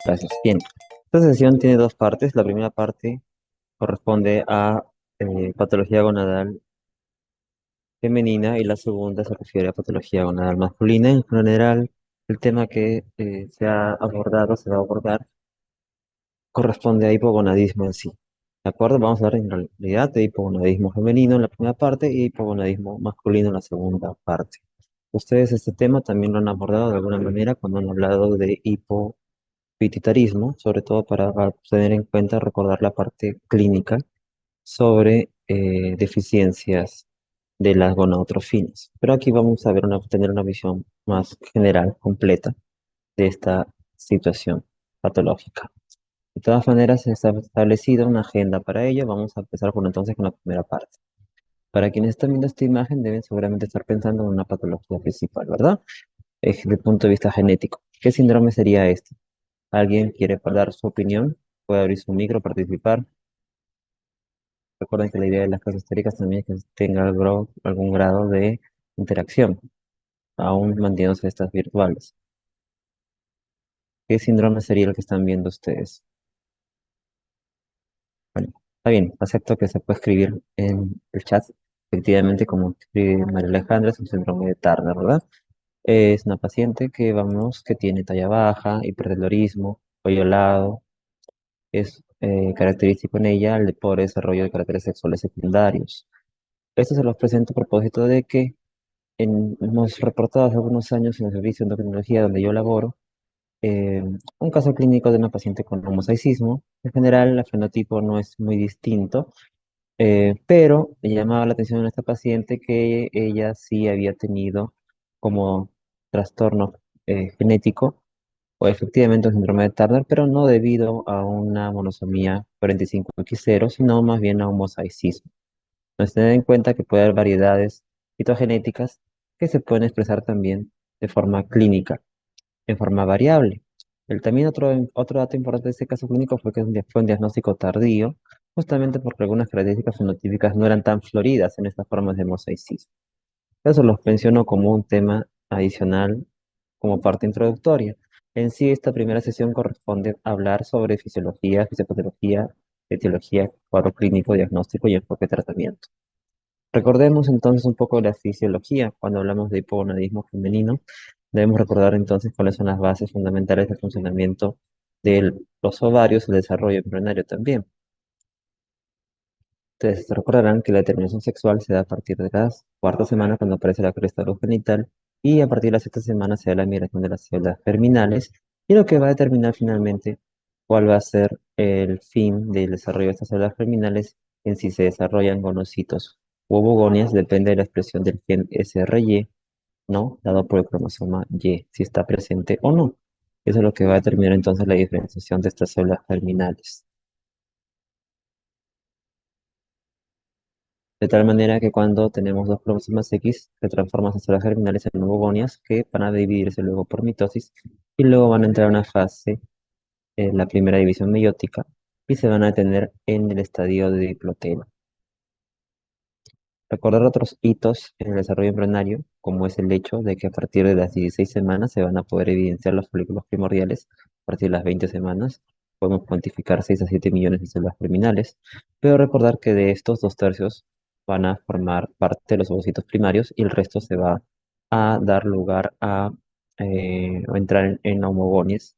Gracias. Bien. Esta sesión tiene dos partes. La primera parte corresponde a patología gonadal femenina y la segunda se refiere a patología gonadal masculina. En general, el tema que se va a abordar, corresponde a hipogonadismo en sí. ¿De acuerdo? Vamos a ver en realidad de hipogonadismo femenino en la primera parte y hipogonadismo masculino en la segunda parte. Ustedes este tema también lo han abordado de alguna manera cuando han hablado de hipopituitarismo, sobre todo para tener en cuenta, recordar la parte clínica sobre deficiencias de las gonadotrofinas. Pero aquí vamos a tener una visión más general, completa, de esta situación patológica. De todas maneras, se está establecida una agenda para ello. Vamos a empezar entonces con la primera parte. Para quienes están viendo esta imagen, deben seguramente estar pensando en una patología principal, ¿verdad? Desde el punto de vista genético. ¿Qué síndrome sería este? ¿Alguien quiere dar su opinión? Puede abrir su micro, participar. Recuerden que la idea de las clases teóricas también es que tenga algún grado de interacción, aún manteniéndose estas virtuales. ¿Qué síndrome sería el que están viendo ustedes? Bueno, está bien, acepto que se puede escribir en el chat. Efectivamente, como escribe María Alejandra, es un síndrome de Turner, ¿verdad? Es una paciente que tiene talla baja, hipertelorismo, cuello alado. Es característico en ella el pobre desarrollo de caracteres sexuales secundarios. Esto se los presento a propósito de que hemos reportado hace algunos años en el servicio de endocrinología donde yo laboro, un caso clínico de una paciente con homosaicismo. En general, el fenotipo no es muy distinto. Pero me llamaba la atención en esta paciente que ella sí había tenido como trastorno genético o efectivamente un síndrome de Turner, pero no debido a una monosomía 45X0, sino más bien a homozaicismo. Entonces, tener en cuenta que puede haber variedades citogenéticas que se pueden expresar también de forma clínica, en forma variable. También otro dato importante de este caso clínico fue que fue un diagnóstico tardío, justamente porque algunas características fenotípicas no eran tan floridas en estas formas de mosaicismo. Eso los menciono como un tema adicional, como parte introductoria. En sí, esta primera sesión corresponde a hablar sobre fisiología, fisiopatología, etiología, cuadro clínico, diagnóstico y enfoque de tratamiento. Recordemos entonces un poco de la fisiología. Cuando hablamos de hipogonadismo femenino, debemos recordar entonces cuáles son las bases fundamentales del funcionamiento de los ovarios y el desarrollo embrionario también. Ustedes recordarán que la determinación sexual se da a partir de la cuarta semana cuando aparece la cresta genital y a partir de la sexta semana se da la migración de las células germinales y lo que va a determinar finalmente cuál va a ser el fin del desarrollo de estas células germinales en si se desarrollan gonocitos u ovogonias depende de la expresión del gen SRY, ¿no? Dado por el cromosoma Y, si está presente o no. Eso es lo que va a determinar entonces la diferenciación de estas células germinales. De tal manera que cuando tenemos dos cromosomas X, se transforman esas células germinales en ovogonias que van a dividirse luego por mitosis y luego van a entrar a una fase, la primera división meiótica, y se van a detener en el estadio de diploteno. Recordar otros hitos en el desarrollo embrionario, como es el hecho de que a partir de las 16 semanas se van a poder evidenciar los folículos primordiales, a partir de las 20 semanas podemos cuantificar 6 a 7 millones de células germinales, pero recordar que de estos 2/3 van a formar parte de los ovocitos primarios y el resto se va a dar lugar a entrar en homogonias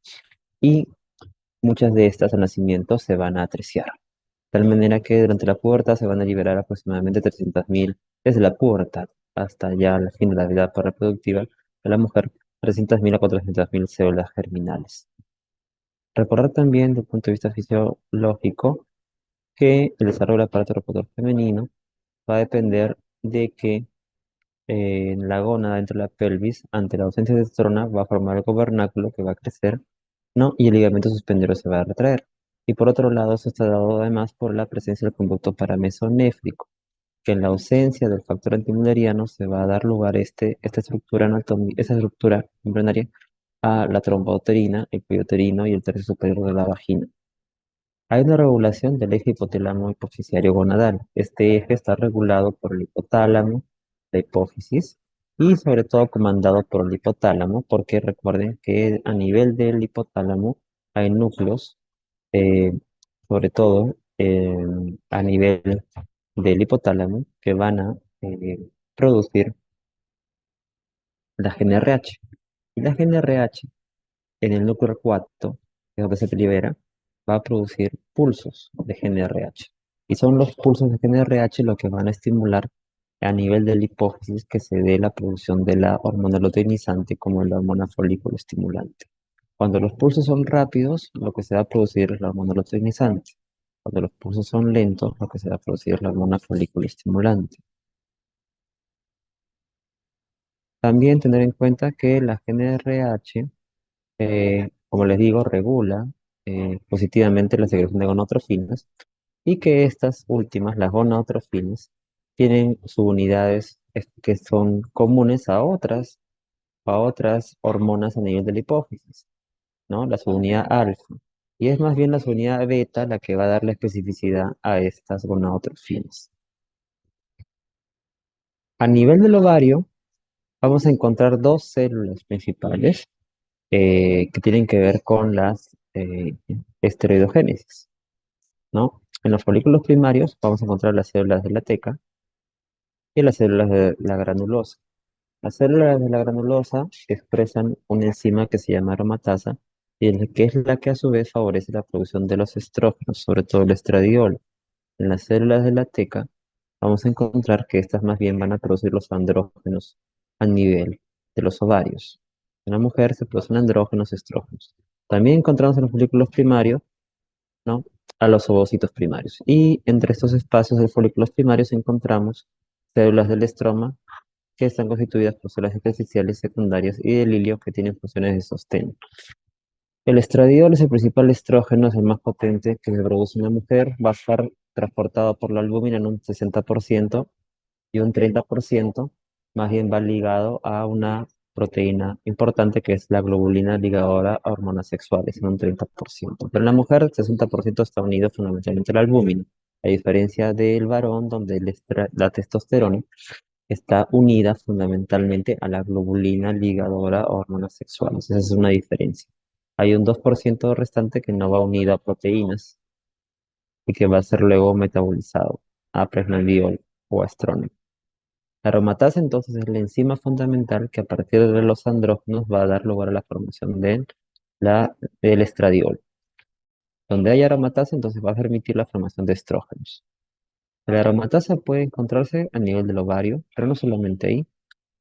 y muchas de estas al nacimiento se van a atreziar. De tal manera que durante la pubertad se van a liberar aproximadamente 300.000, desde la pubertad hasta ya el fin de la vida reproductiva de la mujer, 300.000 a 400.000 células germinales. Recordar también, desde el punto de vista fisiológico, que el desarrollo del aparato reproductor femenino va a depender de que la gónada dentro de la pelvis, ante la ausencia de testosterona, va a formar el gobernáculo que va a crecer, ¿no? Y el ligamento suspensório se va a retraer. Y por otro lado, eso está dado además por la presencia del conducto paramesonéfrico, que en la ausencia del factor antimülleriano se va a dar lugar esta estructura embrionaria a la trompa uterina, el cuello uterino y el tercio superior de la vagina. Hay una regulación del eje hipotálamo hipoficiario gonadal. Este eje está regulado por el hipotálamo, la hipófisis y sobre todo comandado por el hipotálamo, porque recuerden que a nivel del hipotálamo hay núcleos, eh, sobre todo a nivel del hipotálamo, que van a producir la GNRH. Y la GNRH en el núcleo 4, que es donde se libera, va a producir pulsos de GNRH. Y son los pulsos de GNRH los que van a estimular a nivel de la hipófisis que se dé la producción de la hormona luteinizante como la hormona folículo estimulante. Cuando los pulsos son rápidos, lo que se va a producir es la hormona luteinizante. Cuando los pulsos son lentos, lo que se va a producir es la hormona folículo estimulante. También tener en cuenta que la GNRH, como les digo, regula positivamente la secreción de gonadotrofinas y que estas últimas, las gonadotrofinas, tienen subunidades que son comunes a otras hormonas a nivel de la hipófisis, ¿no? La subunidad alfa. Y es más bien la subunidad beta la que va a dar la especificidad a estas gonadotrofinas. A nivel del ovario, vamos a encontrar dos células principales que tienen que ver con las esteroidogénesis, ¿no? En los folículos primarios vamos a encontrar las células de la teca y las células de la granulosa. Las células de la granulosa expresan una enzima que se llama aromatasa y que es la que a su vez favorece la producción de los estrógenos, sobre todo el estradiol. En las células de la teca vamos a encontrar que estas más bien van a producir los andrógenos a nivel de los ovarios. En la mujer se producen andrógenos, estrógenos. También encontramos en los folículos primarios, ¿no? A los ovocitos primarios. Y entre estos espacios de folículos primarios encontramos células del estroma que están constituidas por células intersticiales secundarias y del hilio que tienen funciones de sostén. El estradiol es el principal estrógeno, es el más potente que se produce en la mujer, va a estar transportado por la albúmina en un 60% y un 30% más bien va ligado a una proteína importante que es la globulina ligadora a hormonas sexuales en un 30%. Pero en la mujer el 60% está unido fundamentalmente a la albúmina, a diferencia del varón donde la testosterona está unida fundamentalmente a la globulina ligadora a hormonas sexuales. Esa es una diferencia. Hay un 2% restante que no va unido a proteínas y que va a ser luego metabolizado a pregnenolol o a estrógeno. La aromatasa entonces es la enzima fundamental que a partir de los andrógenos va a dar lugar a la formación del estradiol. Donde hay aromatasa entonces va a permitir la formación de estrógenos. La aromatasa puede encontrarse a nivel del ovario, pero no solamente ahí.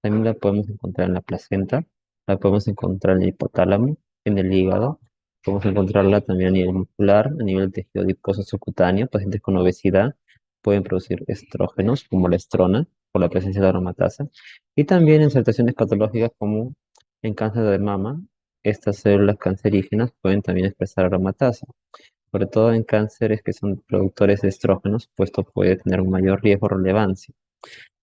También la podemos encontrar en la placenta, la podemos encontrar en el hipotálamo, en el hígado, podemos encontrarla también a nivel muscular, a nivel del tejido adiposo subcutáneo. Pacientes con obesidad pueden producir estrógenos como la estrona por la presencia de aromatasa. Y también en situaciones patológicas como en cáncer de mama, estas células cancerígenas pueden también expresar aromatasa. Sobre todo en cánceres que son productores de estrógenos, pues esto puede tener un mayor riesgo o relevancia.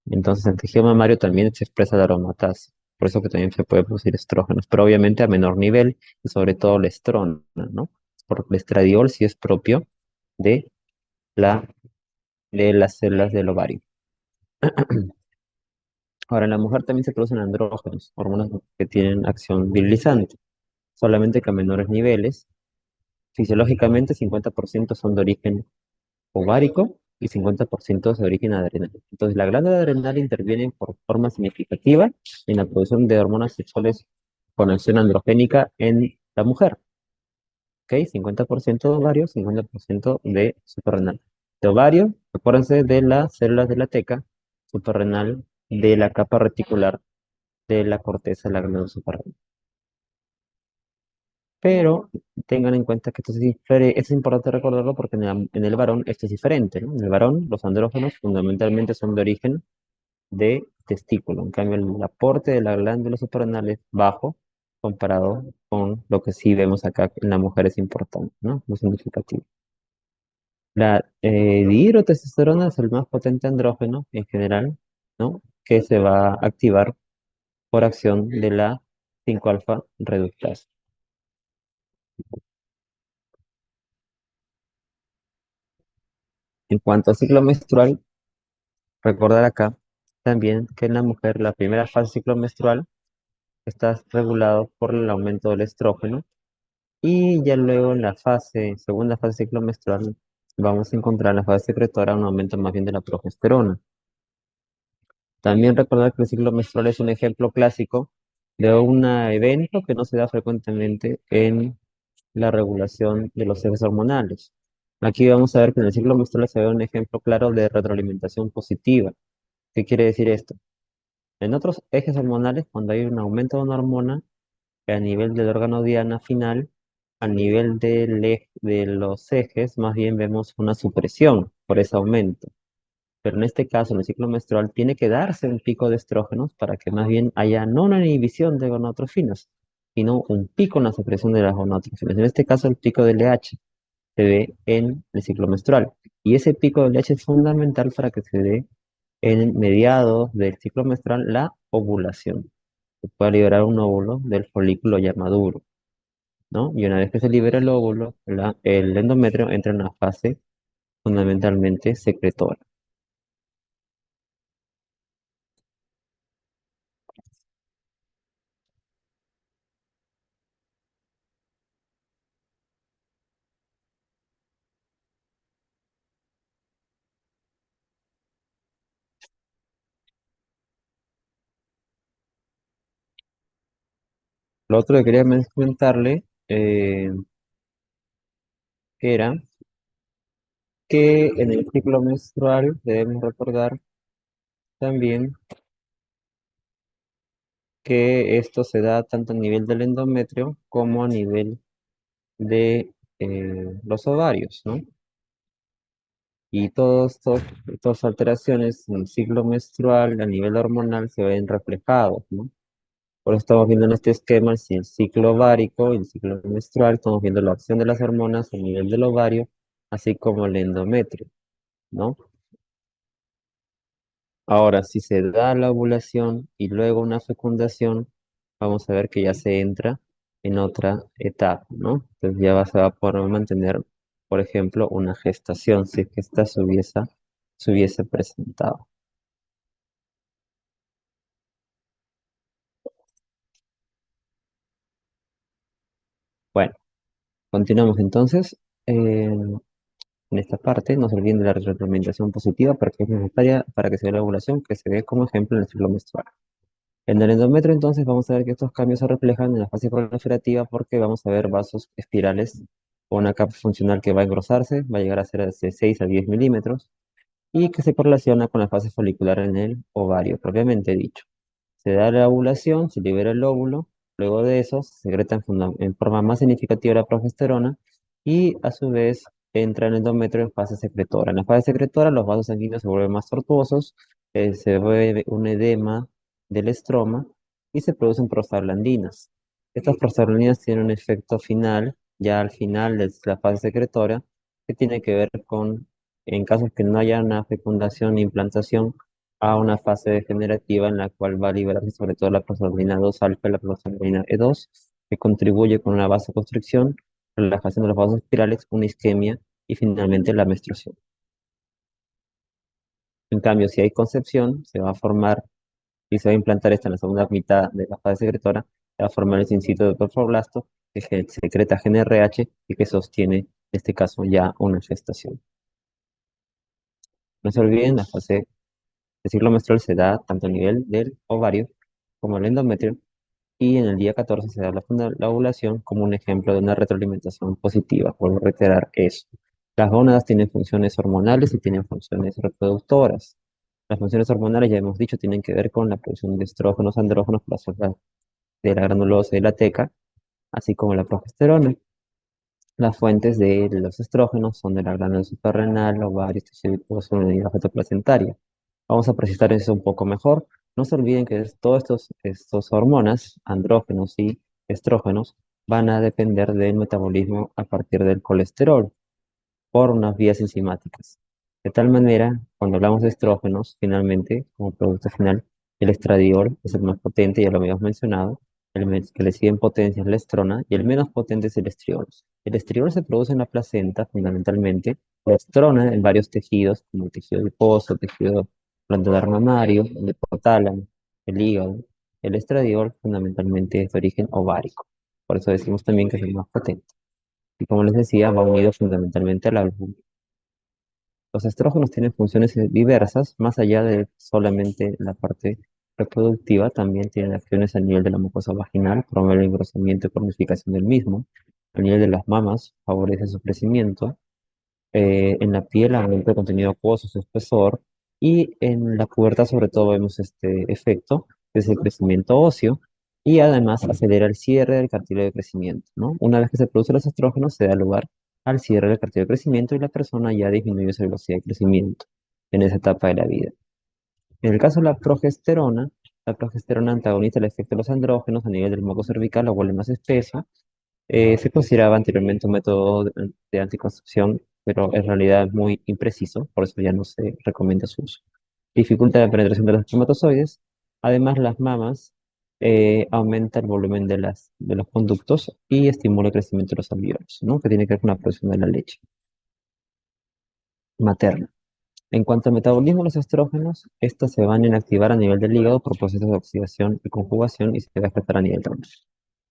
Entonces, en tejido mamario también se expresa la aromatasa, por eso que también se puede producir estrógenos, pero obviamente a menor nivel y sobre todo la estrona, ¿no? Porque el estradiol sí es propio de, la, de las células del ovario. Ahora, en la mujer también se producen andrógenos, hormonas que tienen acción virilizante, solamente que a menores niveles. Fisiológicamente, 50% son de origen ovárico y 50% de origen adrenal. Entonces, la glándula adrenal interviene por forma significativa en la producción de hormonas sexuales con acción androgénica en la mujer. ¿Ok? 50% de ovario, 50% de suprarrenal. De ovario, acuérdense de las células de la teca, suprarrenal, de la capa reticular de la corteza de la glándula suprarrenal. Pero tengan en cuenta que esto es importante recordarlo porque en el varón esto es diferente, ¿no? En el varón los andrógenos fundamentalmente son de origen de testículo. En cambio, el aporte de la glándula suprarrenal es bajo comparado con lo que sí vemos acá en la mujer es importante, ¿no? Muy significativo. La dihidrotestosterona es el más potente andrógeno en general, ¿no? Que se va a activar por acción de la 5-alfa reductasa. En cuanto al ciclo menstrual, recordar acá también que en la mujer la primera fase del ciclo menstrual está regulado por el aumento del estrógeno Y ya luego en la segunda fase ciclo menstrual, vamos a encontrar en la fase secretora un aumento más bien de la progesterona. También recordar que el ciclo menstrual es un ejemplo clásico de un evento que no se da frecuentemente en la regulación de los ejes hormonales. Aquí vamos a ver que en el ciclo menstrual se ve un ejemplo claro de retroalimentación positiva. ¿Qué quiere decir esto? En otros ejes hormonales, cuando hay un aumento de una hormona, a nivel del órgano diana final, a nivel de los ejes, más bien vemos una supresión por ese aumento. Pero en este caso, en el ciclo menstrual, tiene que darse un pico de estrógenos para que más bien haya no una inhibición de gonadotrofinas, sino un pico en la secreción de las gonadotrofinas. En este caso, el pico de LH se ve en el ciclo menstrual. Y ese pico de LH es fundamental para que se dé en mediados del ciclo menstrual la ovulación. Se puede liberar un óvulo del folículo ya maduro, ¿no? Y una vez que se libera el óvulo, el endometrio entra en una fase fundamentalmente secretora. Lo otro que quería comentarle era que en el ciclo menstrual debemos recordar también que esto se da tanto a nivel del endometrio como a nivel de los ovarios, ¿no? Y estas alteraciones en el ciclo menstrual a nivel hormonal se ven reflejados, ¿no? Por eso estamos viendo en este esquema si el ciclo ovárico y el ciclo menstrual, estamos viendo la acción de las hormonas a nivel del ovario, así como el endometrio, ¿no? Ahora, si se da la ovulación y luego una fecundación, vamos a ver que ya se entra en otra etapa, ¿no? Entonces se va a poder mantener, por ejemplo, una gestación, si es que esta se hubiese presentado. Bueno, continuamos entonces. En esta parte, no se olviden de la retroalimentación positiva porque es necesaria para que se dé la ovulación, que se ve como ejemplo en el ciclo menstrual. En el endometrio, entonces, vamos a ver que estos cambios se reflejan en la fase proliferativa porque vamos a ver vasos espirales o una capa funcional que va a engrosarse, va a llegar a ser de 6 a 10 milímetros y que se correlaciona con la fase folicular en el ovario, propiamente dicho. Se da la ovulación, se libera el óvulo, luego de eso se secreta en forma más significativa la progesterona y a su vez entra el endometrio en fase secretora. En la fase secretora los vasos sanguíneos se vuelven más tortuosos, se ve un edema del estroma y se producen prostaglandinas. Estas prostaglandinas tienen un efecto final, ya al final de la fase secretora, que tiene que ver con, en casos que no haya una fecundación e implantación, a una fase degenerativa en la cual va a liberarse sobre todo la prostaglandina 2 alfa y la prostaglandina E2, que contribuye con una vasoconstricción, relajación de los vasos espirales, una isquemia y finalmente la menstruación. En cambio, si hay concepción, se va a formar y se va a implantar esta en la segunda mitad de la fase secretora, se va a formar el cincito de torblasto que secreta GnRH y que sostiene, en este caso, ya una gestación. No se olviden, la fase el ciclo menstrual se da tanto a nivel del ovario como el endometrio y en el día 14 se da la ovulación como un ejemplo de una retroalimentación positiva. Vuelvo a reiterar eso. Las gónadas tienen funciones hormonales y tienen funciones reproductoras. Las funciones hormonales, ya hemos dicho, tienen que ver con la producción de estrógenos, andrógenos, plasma de la granulosa y la teca, así como la progesterona. Las fuentes de los estrógenos son de la glándula suprarrenal, ovarios, tejido adiposo y la feto placentaria. Vamos a precisar eso un poco mejor. No se olviden que todos estos hormonas, andrógenos y estrógenos, van a depender del metabolismo a partir del colesterol por unas vías enzimáticas. De tal manera, cuando hablamos de estrógenos, finalmente, como producto final, el estradiol es el más potente, ya lo habíamos mencionado, que le sigue en potencia es la estrona y el menos potente es el estriol. El estriol se produce en la placenta, fundamentalmente, la estrona en varios tejidos, como el tejido adiposo, el tejido glandular mamario, el hipotálamo, el hígado. El estradiol, fundamentalmente, es de origen ovárico. Por eso decimos también que es el más potente. Y como les decía, va unido fundamentalmente al álbum. Los estrógenos tienen funciones diversas, más allá de solamente la parte reproductiva, también tienen acciones a nivel de la mucosa vaginal, promueve el engrosamiento y cronificación del mismo. A nivel de las mamas, favorece su crecimiento. En la piel aumenta el contenido acuoso, su espesor. Y en la pubertad, sobre todo, vemos este efecto, que es el crecimiento óseo. Y además acelera el cierre del cartílago de crecimiento, ¿no? Una vez que se producen los estrógenos, se da lugar al cierre del cartílago de crecimiento y la persona ya disminuye su velocidad de crecimiento en esa etapa de la vida. En el caso de la progesterona antagoniza el efecto de los andrógenos a nivel del moco cervical, lo vuelve más espeso. Se consideraba anteriormente un método de anticoncepción, pero en realidad es muy impreciso, por eso ya no se recomienda su uso. Dificulta la penetración de los espermatozoides. Además, las mamas aumenta el volumen de los conductos y estimula el crecimiento de los alvéolos, ¿no? Que tiene que ver con la producción de la leche materna. En cuanto al metabolismo de los estrógenos, estos se van a inactivar a nivel del hígado por procesos de oxidación y conjugación y se va a afectar a nivel renal.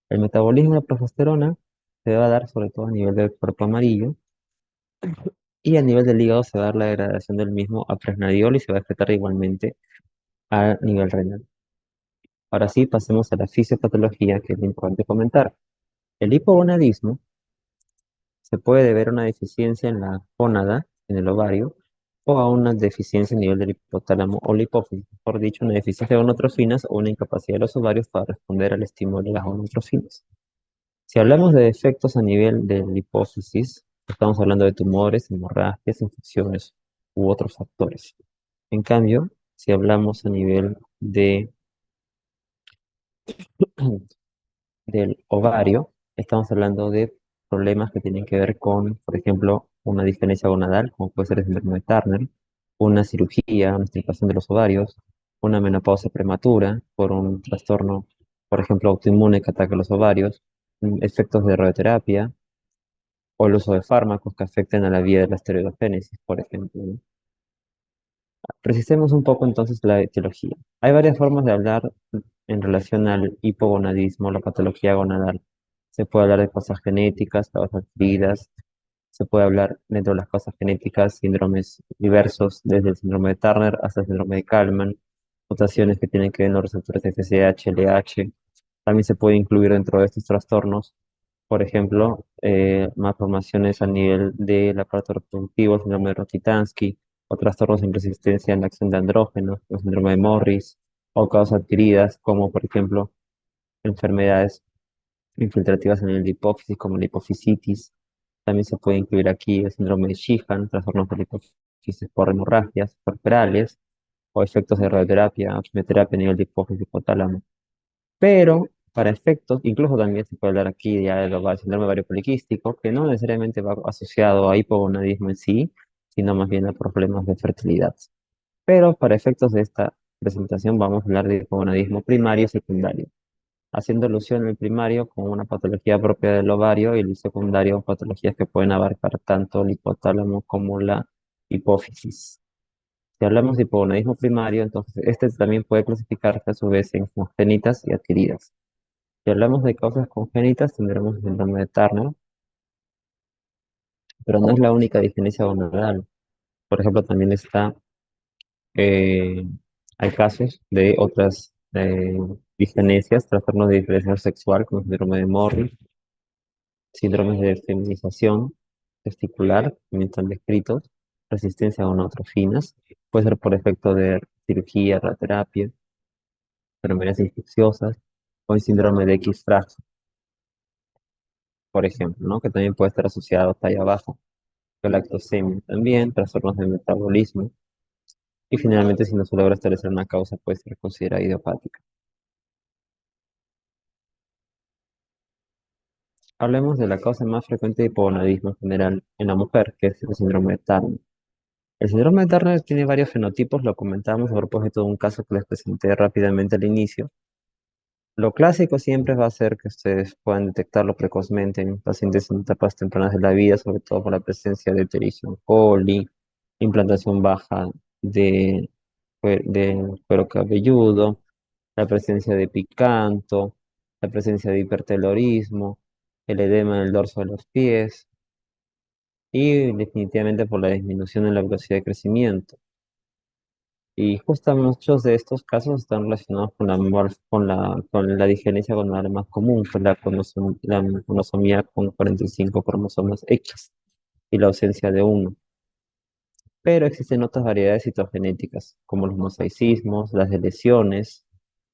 El metabolismo de la progesterona se va a dar sobre todo a nivel del cuerpo amarillo y a nivel del hígado se va a dar la degradación del mismo a presnadiol y se va a afectar igualmente a nivel renal. Ahora sí, pasemos a la fisiopatología que es importante comentar. El hipogonadismo se puede deber a una deficiencia en la gónada, en el ovario, o a una deficiencia a nivel del hipotálamo o la hipófisis. Por dicho, una deficiencia de gonadotrofinas o una incapacidad de los ovarios para responder al estímulo de las gonadotrofinas. Si hablamos de efectos a nivel de la hipófisis, estamos hablando de tumores, hemorragias, infecciones u otros factores. En cambio, si hablamos a nivel del ovario, estamos hablando de problemas que tienen que ver con, por ejemplo, una disgenesia gonadal, como puede ser el síndrome de Turner, una cirugía, una extirpación de los ovarios, una menopausia prematura por un trastorno, por ejemplo, autoinmune que ataca los ovarios, efectos de radioterapia o el uso de fármacos que afecten a la vía de la esteroidogénesis, por ejemplo, ¿no? Precisemos un poco entonces la etiología. Hay varias formas de hablar en relación al hipogonadismo, la patología gonadal. Se puede hablar de causas genéticas, causas adquiridas. Se puede hablar dentro de las causas genéticas, síndromes diversos, desde el síndrome de Turner hasta el síndrome de Kallmann, mutaciones que tienen que ver con los receptores FSH, LH. También se puede incluir dentro de estos trastornos, por ejemplo, malformaciones a nivel del aparato reproductivo, el síndrome de Rokitansky, o trastornos en resistencia en la acción de andrógenos, el síndrome de Morris, o causas adquiridas, como por ejemplo enfermedades infiltrativas a nivel de hipófisis, como la hipofisitis. También se puede incluir aquí el síndrome de Sheehan, trastornos de la hipófisis por hemorragias perforales, o efectos de radioterapia, o quimioterapia a nivel de hipófisis hipotálamo. Pero para efectos, incluso también se puede hablar aquí ya de del síndrome ovario poliquístico, que no necesariamente va asociado a hipogonadismo en sí, sino más bien a problemas de fertilidad. Pero para efectos de esta presentación vamos a hablar de hipogonadismo primario y secundario, haciendo alusión al primario como una patología propia del ovario y el secundario patologías que pueden abarcar tanto el hipotálamo como la hipófisis. Si hablamos de hipogonadismo primario, entonces este también puede clasificarse a su vez en congénitas y adquiridas. Si hablamos de causas congénitas, tendremos el síndrome de Turner, pero no es la única disgenesia gonadal. Por ejemplo, también eh, hay casos de otras disgenesias, trastornos de diferenciación sexual, como el síndrome de Morris, síndromes de feminización testicular, también están descritos, resistencia a gonadotrofinas, puede ser por efecto de cirugía, radioterapia, enfermedades infecciosas, o el síndrome de X-Frak, por ejemplo, ¿no? Que también puede estar asociado a talla baja, galactosemia también, trastornos de metabolismo, y finalmente si no se logra establecer una causa puede ser considerada idiopática. Hablemos de la causa más frecuente de hipogonadismo en general en la mujer, que es el síndrome de Turner. El síndrome de Turner tiene varios fenotipos, lo comentamos a propósito de un caso que les presenté rápidamente al inicio. Lo clásico siempre va a ser que ustedes puedan detectarlo precozmente en pacientes en etapas tempranas de la vida, sobre todo por la presencia de Escherichia coli, implantación baja de cuero cabelludo, la presencia de picanto, la presencia de hipertelorismo, el edema en el dorso de los pies y definitivamente por la disminución en la velocidad de crecimiento. Y justo muchos de estos casos están relacionados con la digenesia gonadal más común, que es la monosomía con 45 cromosomas X y la ausencia de uno. Pero existen otras variedades citogenéticas, como los mosaicismos, las deleciones,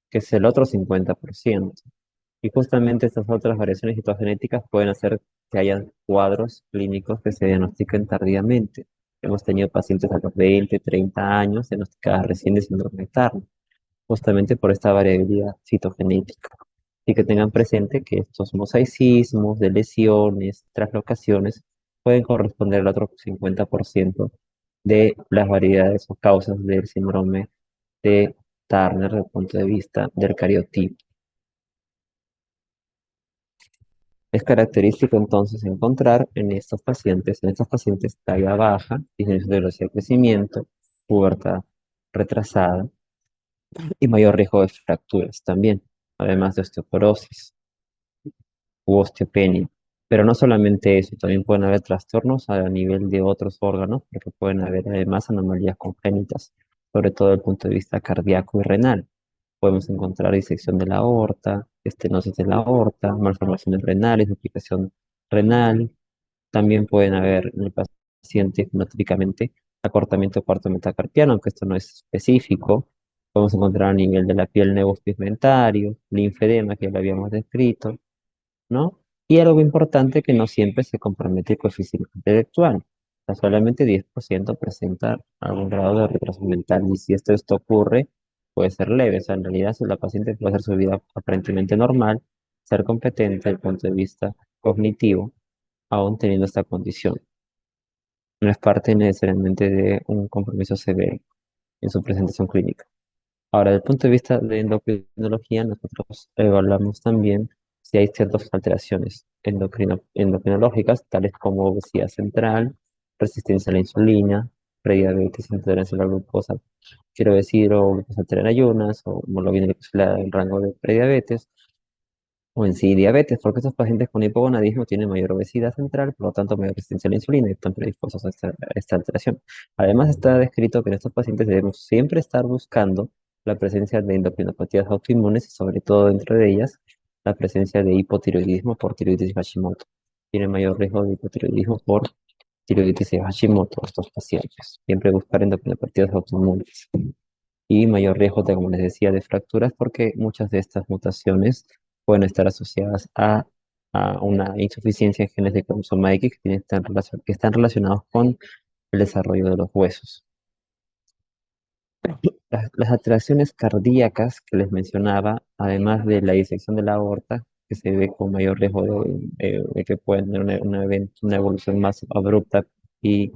que es el otro 50%. Y justamente estas otras variaciones citogenéticas pueden hacer que haya cuadros clínicos que se diagnostiquen tardíamente. Hemos tenido pacientes a los 20, 30 años diagnosticadas recién de síndrome de Turner, justamente por esta variabilidad citogenética. Y que tengan presente que estos mosaicismos de lesiones, traslocaciones, pueden corresponder al otro 50% de las variedades o causas del síndrome de Turner desde el punto de vista del cariotipo. Es característico entonces encontrar en estos pacientes talla baja, disminución de velocidad de crecimiento, pubertad retrasada y mayor riesgo de fracturas también, además de osteoporosis u osteopenia. Pero no solamente eso, también pueden haber trastornos a nivel de otros órganos, porque pueden haber además anomalías congénitas, sobre todo desde el punto de vista cardíaco y renal. Podemos encontrar disección de la aorta, estenosis de la aorta, malformaciones renales, duplicación renal. También pueden haber en el paciente fenotípicamente acortamiento cuarto metacarpiano, aunque esto no es específico. Podemos encontrar a nivel de la piel nevus pigmentario, linfedema, que ya lo habíamos descrito, ¿no? Y algo importante que no siempre se compromete el coeficiente intelectual. O sea, solamente 10% presenta algún grado de retraso mental y si esto ocurre, puede ser leve. O sea, en realidad si la paciente puede hacer su vida aparentemente normal, ser competente desde el punto de vista cognitivo, aún teniendo esta condición. No es parte necesariamente de un compromiso severo en su presentación clínica. Ahora, desde el punto de vista de endocrinología, nosotros evaluamos también si hay ciertas alteraciones endocrinológicas, tales como obesidad central, resistencia a la insulina, prediabetes, intolerancia a la glucosa, quiero decir, o glucosa alterada en ayunas, o hemoglobina glicosilada en rango de prediabetes, o en sí diabetes, porque estos pacientes con hipogonadismo tienen mayor obesidad central, por lo tanto mayor resistencia a la insulina y están predispuestos a esta alteración. Además está descrito que en estos pacientes debemos siempre estar buscando la presencia de endocrinopatías autoinmunes y sobre todo dentro de ellas la presencia de hipotiroidismo por tiroides Hashimoto. Tienen mayor riesgo de hipotiroidismo por tiroides de Hashimoto estos pacientes. Siempre buscar endocrinopatías autoinmunes y mayor riesgo, como les decía, de fracturas porque muchas de estas mutaciones pueden estar asociadas a una insuficiencia en genes de cromosoma X que están relacionados con el desarrollo de los huesos. Las alteraciones cardíacas que les mencionaba, además de la disección de la aorta, que se ve con mayor riesgo de que pueden tener una evolución más abrupta y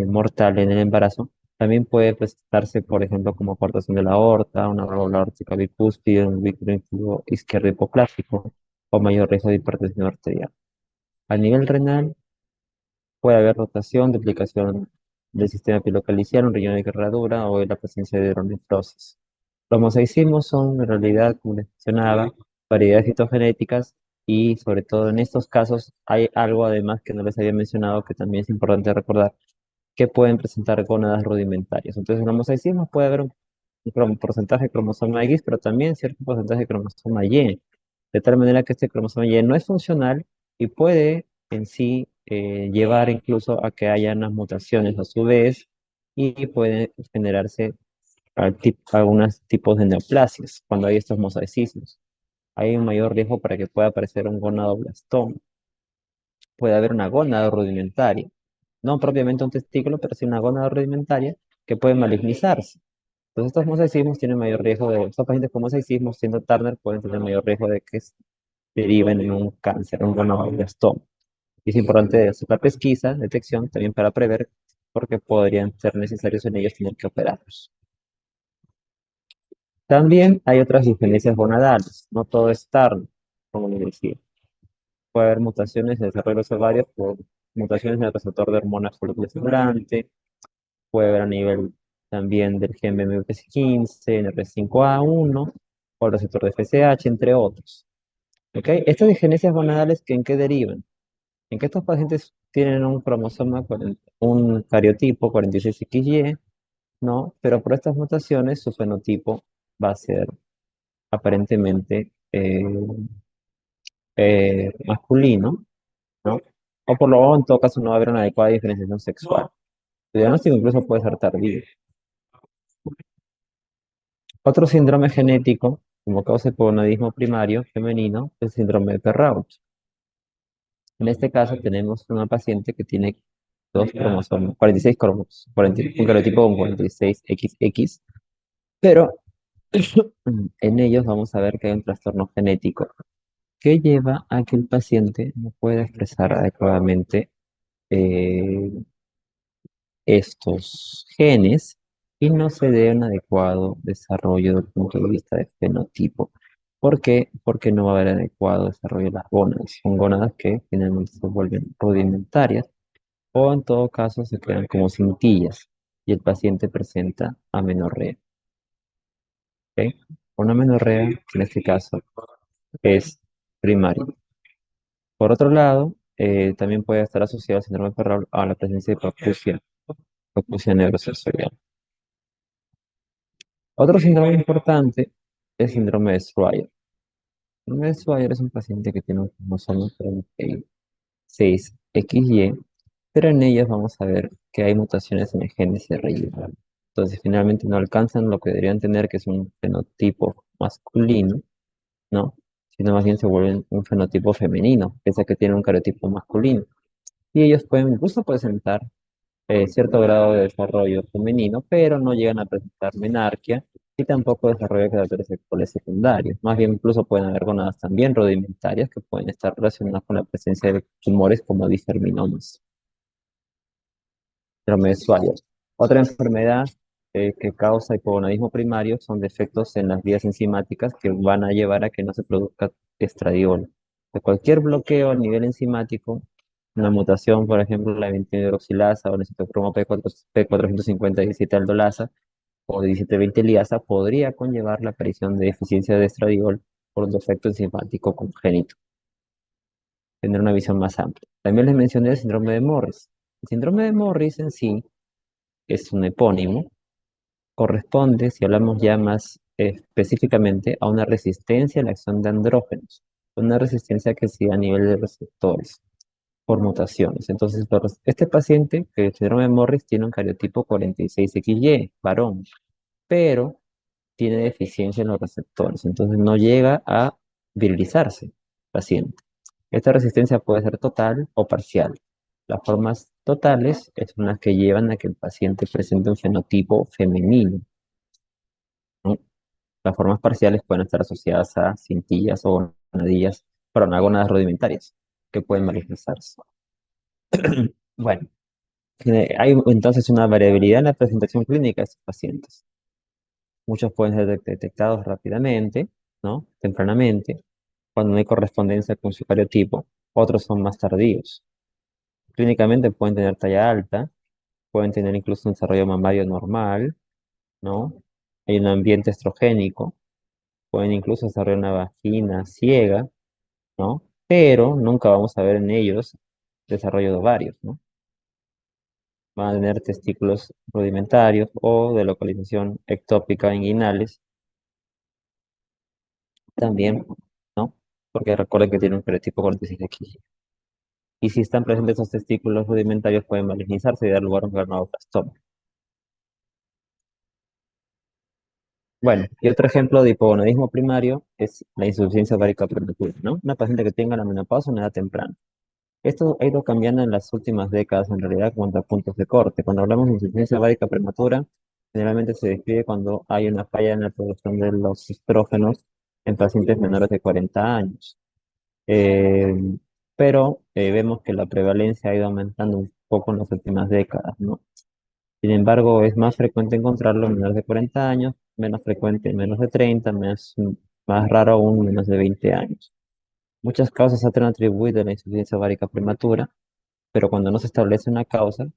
mortal en el embarazo, también puede presentarse, por ejemplo, como cortación de la aorta, una válvula aórtica bicúspide, un vínculo izquierdo hipoplástico o mayor riesgo de hipertensión arterial. A nivel renal, puede haber rotación, duplicación del sistema pilocaliciano, un riñón de herradura o la presencia de hidronefrosis. Los mosaicismos son, en realidad, como les mencionaba, variedades citogenéticas y, sobre todo en estos casos, hay algo además que no les había mencionado que también es importante recordar que pueden presentar gónadas rudimentarias. Entonces, en los mosaicismos puede haber un porcentaje de cromosoma X, pero también cierto porcentaje de cromosoma Y, de tal manera que este cromosoma Y no es funcional y puede en sí llevar incluso a que haya unas mutaciones a su vez y puede generarse algunos tipos de neoplasias cuando hay estos mosaicismos. Hay un mayor riesgo para que pueda aparecer un gonadoblastoma. Puede haber una gónada rudimentaria, no propiamente un testículo, pero sí una gónada rudimentaria que puede malignizarse. Entonces, estos mosaicismos tienen mayor riesgo estos pacientes con mosaicismos, siendo Turner, pueden tener mayor riesgo de que deriven en un cáncer, un gonadoblastoma. Y es importante hacer la pesquisa, detección, también para prever, porque podrían ser necesarios en ellos tener que operarlos. También hay otras diferencias gonadales, no todo es Turner, como les decía. Puede haber mutaciones en el desarrollo de los ovarios por mutaciones en el receptor de hormona folículo estimulante, puede haber a nivel también del gen BMP15, NR5A1 o el receptor de FSH, entre otros. ¿Ok? Estas disgenesias gonadales, ¿en qué derivan? En que estos pacientes tienen un cromosoma, un cariotipo 46XY, ¿no? Pero por estas mutaciones su fenotipo va a ser aparentemente masculino, ¿no? O por lo menos en todo caso no va a haber una adecuada diferenciación sexual. El diagnóstico incluso puede ser tardío. Otro síndrome genético, como causa de hipogonadismo primario femenino, es el síndrome de Perrault. En este caso tenemos una paciente que tiene dos cromosomas, 46 cromos, un cariotipo con 46XX, pero en ellos vamos a ver que hay un trastorno genético que lleva a que el paciente no pueda expresar adecuadamente eh, estos genes y no se dé un adecuado desarrollo desde el punto de vista de fenotipo. ¿Por qué? Porque no va a haber adecuado desarrollo de las gónadas. Son gónadas que finalmente se vuelven rudimentarias o en todo caso se quedan como cintillas y el paciente presenta amenorrea. ¿Ok? Una amenorrea, que en este caso es primaria. Por otro lado, también puede estar asociado al síndrome de Ferraro a la presencia de propusia neurosensorial. Otro síndrome importante es el síndrome de Swyer. El síndrome de Swyer es un paciente que tiene un cromosoma 36XY, pero en ellas vamos a ver que hay mutaciones en el gen SRY. Entonces, finalmente no alcanzan lo que deberían tener, que es un fenotipo masculino, ¿no? Sino más bien se vuelven un fenotipo femenino, pese a que tiene un cariotipo masculino. Y ellos pueden incluso presentar cierto grado de desarrollo femenino, pero no llegan a presentar menarquia y tampoco desarrollo de caracteres sexuales secundarios. Más bien, incluso pueden haber gonadas también rudimentarias que pueden estar relacionadas con la presencia de tumores como disgerminomas. Síndrome de Swyer. Otra enfermedad que causa hipogonadismo primario son defectos en las vías enzimáticas que van a llevar a que no se produzca estradiol. De cualquier bloqueo a nivel enzimático, una mutación, por ejemplo, la 21-hidroxilasa o el citocromo P450-17 aldolasa o 17-20 liasa, podría conllevar la aparición de deficiencia de estradiol por un defecto enzimático congénito. Tener una visión más amplia. También les mencioné el síndrome de Morris. El síndrome de Morris en sí es un epónimo, corresponde, si hablamos ya más específicamente, a una resistencia a la acción de andrógenos, una resistencia que se da a nivel de receptores por mutaciones. Entonces, este paciente, que el síndrome de Morris, tiene un cariotipo 46XY, varón, pero tiene deficiencia en los receptores, entonces no llega a virilizarse paciente. Esta resistencia puede ser total o parcial. Las formas totales son las que llevan a que el paciente presente un fenotipo femenino, ¿no? Las formas parciales pueden estar asociadas a cintillas o gonadillas, perdón, a gónadas rudimentarias que pueden manifestarse. Bueno, hay entonces una variabilidad en la presentación clínica de estos pacientes. Muchos pueden ser detectados rápidamente, ¿no? Tempranamente, cuando no hay correspondencia con su cariotipo. Otros son más tardíos. Clínicamente pueden tener talla alta, pueden tener incluso un desarrollo mamario normal, ¿no? Hay un ambiente estrogénico, pueden incluso desarrollar una vagina ciega, ¿no? Pero nunca vamos a ver en ellos desarrollo de ovarios, ¿no? Van a tener testículos rudimentarios o de localización ectópica inguinales también, ¿no? Porque recuerden que tiene un fenotipo 46X. Y si están presentes esos testículos rudimentarios pueden malignizarse y dar lugar a un glioblastoma. Bueno, y otro ejemplo de hipogonadismo primario es la insuficiencia ovárica prematura, ¿no? Una paciente que tenga la menopausia en edad temprana. Esto ha ido cambiando en las últimas décadas, en realidad, contra puntos de corte. Cuando hablamos de insuficiencia ovárica prematura, generalmente se describe cuando hay una falla en la producción de los estrógenos en pacientes menores de 40 años. Eh, pero vemos que la prevalencia ha ido aumentando un poco en las últimas décadas, ¿no? Sin embargo, es más frecuente encontrarlo en menores de 40 años, menos frecuente en menos de 30, más raro aún en menos de 20 años. Muchas causas se han atribuido a la insuficiencia ovárica prematura, pero cuando no se establece una causa,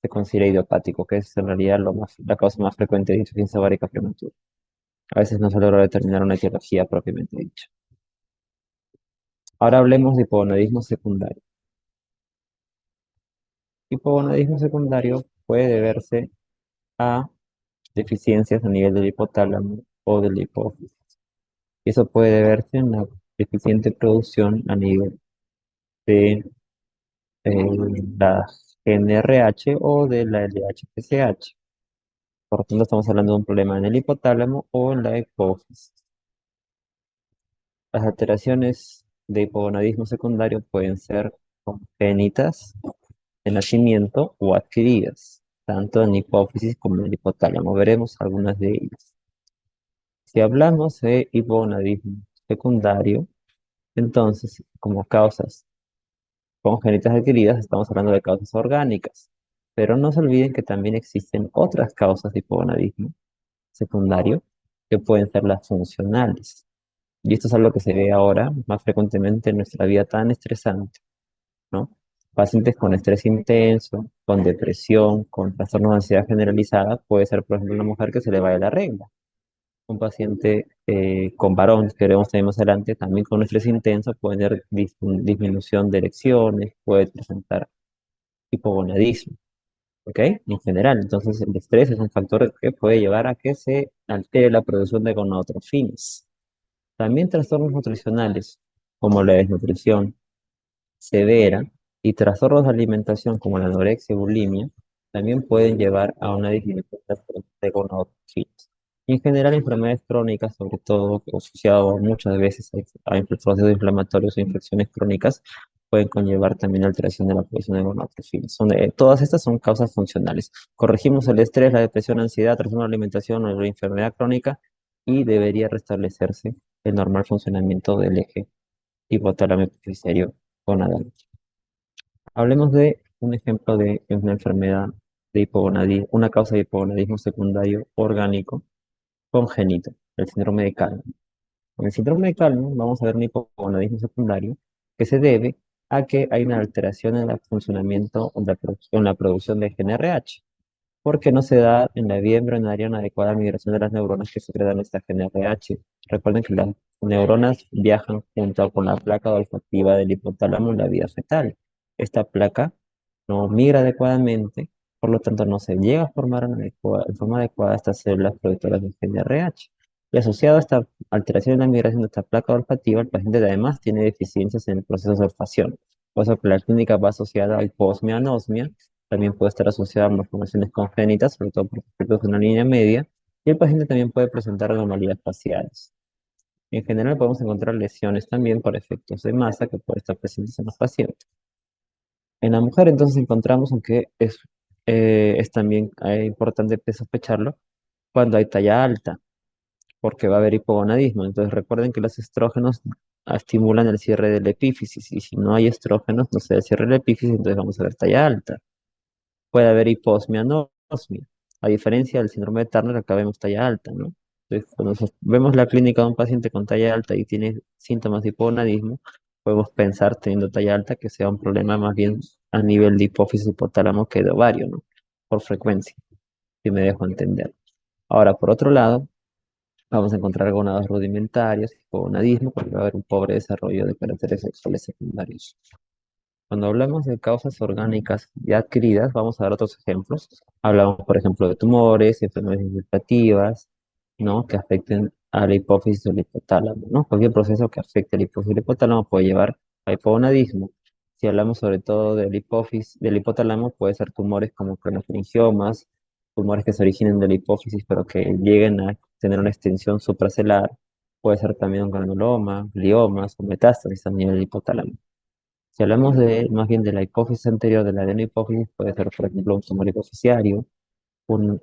se considera idiopático, que es en realidad la causa más frecuente de insuficiencia ovárica prematura. A veces no se logra determinar una etiología propiamente dicha. Ahora hablemos de hipogonadismo secundario. Hipogonadismo secundario puede deberse a deficiencias a nivel del hipotálamo o del hipófisis. Y eso puede deberse en la deficiente producción a nivel de la GNRH o de la LH-TSH. Por lo tanto, estamos hablando de un problema en el hipotálamo o en la hipófisis. Las alteraciones de hipogonadismo secundario pueden ser congénitas de nacimiento o adquiridas, tanto en hipófisis como en el hipotálamo. Veremos algunas de ellas. Si hablamos de hipogonadismo secundario, entonces, como causas congénitas adquiridas, estamos hablando de causas orgánicas. Pero no se olviden que también existen otras causas de hipogonadismo secundario que pueden ser las funcionales. Y esto es algo que se ve ahora más frecuentemente en nuestra vida tan estresante, ¿no? Pacientes con estrés intenso, con depresión, con trastorno de ansiedad generalizada, puede ser, por ejemplo, una mujer que se le vaya la regla. Un paciente con varón, que veremos también más adelante, también con estrés intenso, puede tener disminución de erecciones, puede presentar hipogonadismo, ¿ok? En general, entonces el estrés es un factor que puede llevar a que se altere la producción de gonadotropines. También trastornos nutricionales, como la desnutrición severa y trastornos de alimentación, como la anorexia y bulimia, también pueden llevar a una disminución de gonadotrofinas. Y en general, enfermedades crónicas, sobre todo asociado muchas veces a procesos inflamatorios o infecciones crónicas, pueden conllevar también alteración de la producción de gonadotrofinas. Todas estas son causas funcionales. Corregimos el estrés, la depresión, la ansiedad, trastorno de alimentación o la enfermedad crónica y debería restablecerse el normal funcionamiento del eje hipotálamo hipofisario gonadal. Hablemos de un ejemplo de una enfermedad de hipogonadismo, una causa de hipogonadismo secundario orgánico congénito, el síndrome de Kalman. En el síndrome de Kalman vamos a ver un hipogonadismo secundario que se debe a que hay una alteración en el funcionamiento o en la producción de GNRH, porque no se da en la vía embrionaria una adecuada migración de las neuronas que secretan esta GNRH. Recuerden que las neuronas viajan junto con la placa olfativa del hipotálamo en la vida fetal. Esta placa no migra adecuadamente, por lo tanto no se llega a formar en forma adecuada estas células productoras de GNRH. Y asociado a esta alteración en la migración de esta placa olfativa, el paciente además tiene deficiencias en el proceso de olfacción. Por eso que la clínica va asociada a hiposmia, anosmia, también puede estar asociada a malformaciones congénitas, sobre todo por efectos de una línea media, y el paciente también puede presentar anomalías faciales. En general podemos encontrar lesiones también por efectos de masa que pueden estar presentes en los pacientes. En la mujer entonces encontramos, aunque es también importante sospecharlo, cuando hay talla alta, porque va a haber hipogonadismo. Entonces recuerden que los estrógenos estimulan el cierre del epífisis, y si no hay estrógenos, no se da el cierre del epífisis, entonces vamos a ver talla alta. Puede haber hiposmia, anosmia. A diferencia del síndrome de Turner, acá vemos talla alta, ¿no? Entonces, cuando vemos la clínica de un paciente con talla alta y tiene síntomas de hipogonadismo, podemos pensar, teniendo talla alta, que sea un problema más bien a nivel de hipófisis hipotálamo que de ovario, ¿no? Por frecuencia, si me dejo entender. Ahora, por otro lado, vamos a encontrar gonadas rudimentarias, hipogonadismo, porque va a haber un pobre desarrollo de caracteres sexuales secundarios. Cuando hablamos de causas orgánicas ya adquiridas, vamos a dar otros ejemplos. Hablamos, por ejemplo, de tumores, enfermedades vegetativas, ¿no? Que afecten a la hipófisis o el hipotálamo, ¿no? Cualquier proceso que afecte al hipófisis o el hipotálamo puede llevar a hipogonadismo. Si hablamos sobre todo del hipófisis, del hipotálamo, puede ser tumores como cronofringiomas, tumores que se originen de la hipófisis pero que lleguen a tener una extensión supracelular. Puede ser también un granuloma, gliomas o metástasis a nivel del hipotálamo. Si hablamos más bien de la hipófisis anterior, de la adenohipófisis, puede ser, por ejemplo, un tumor hipofisiario, un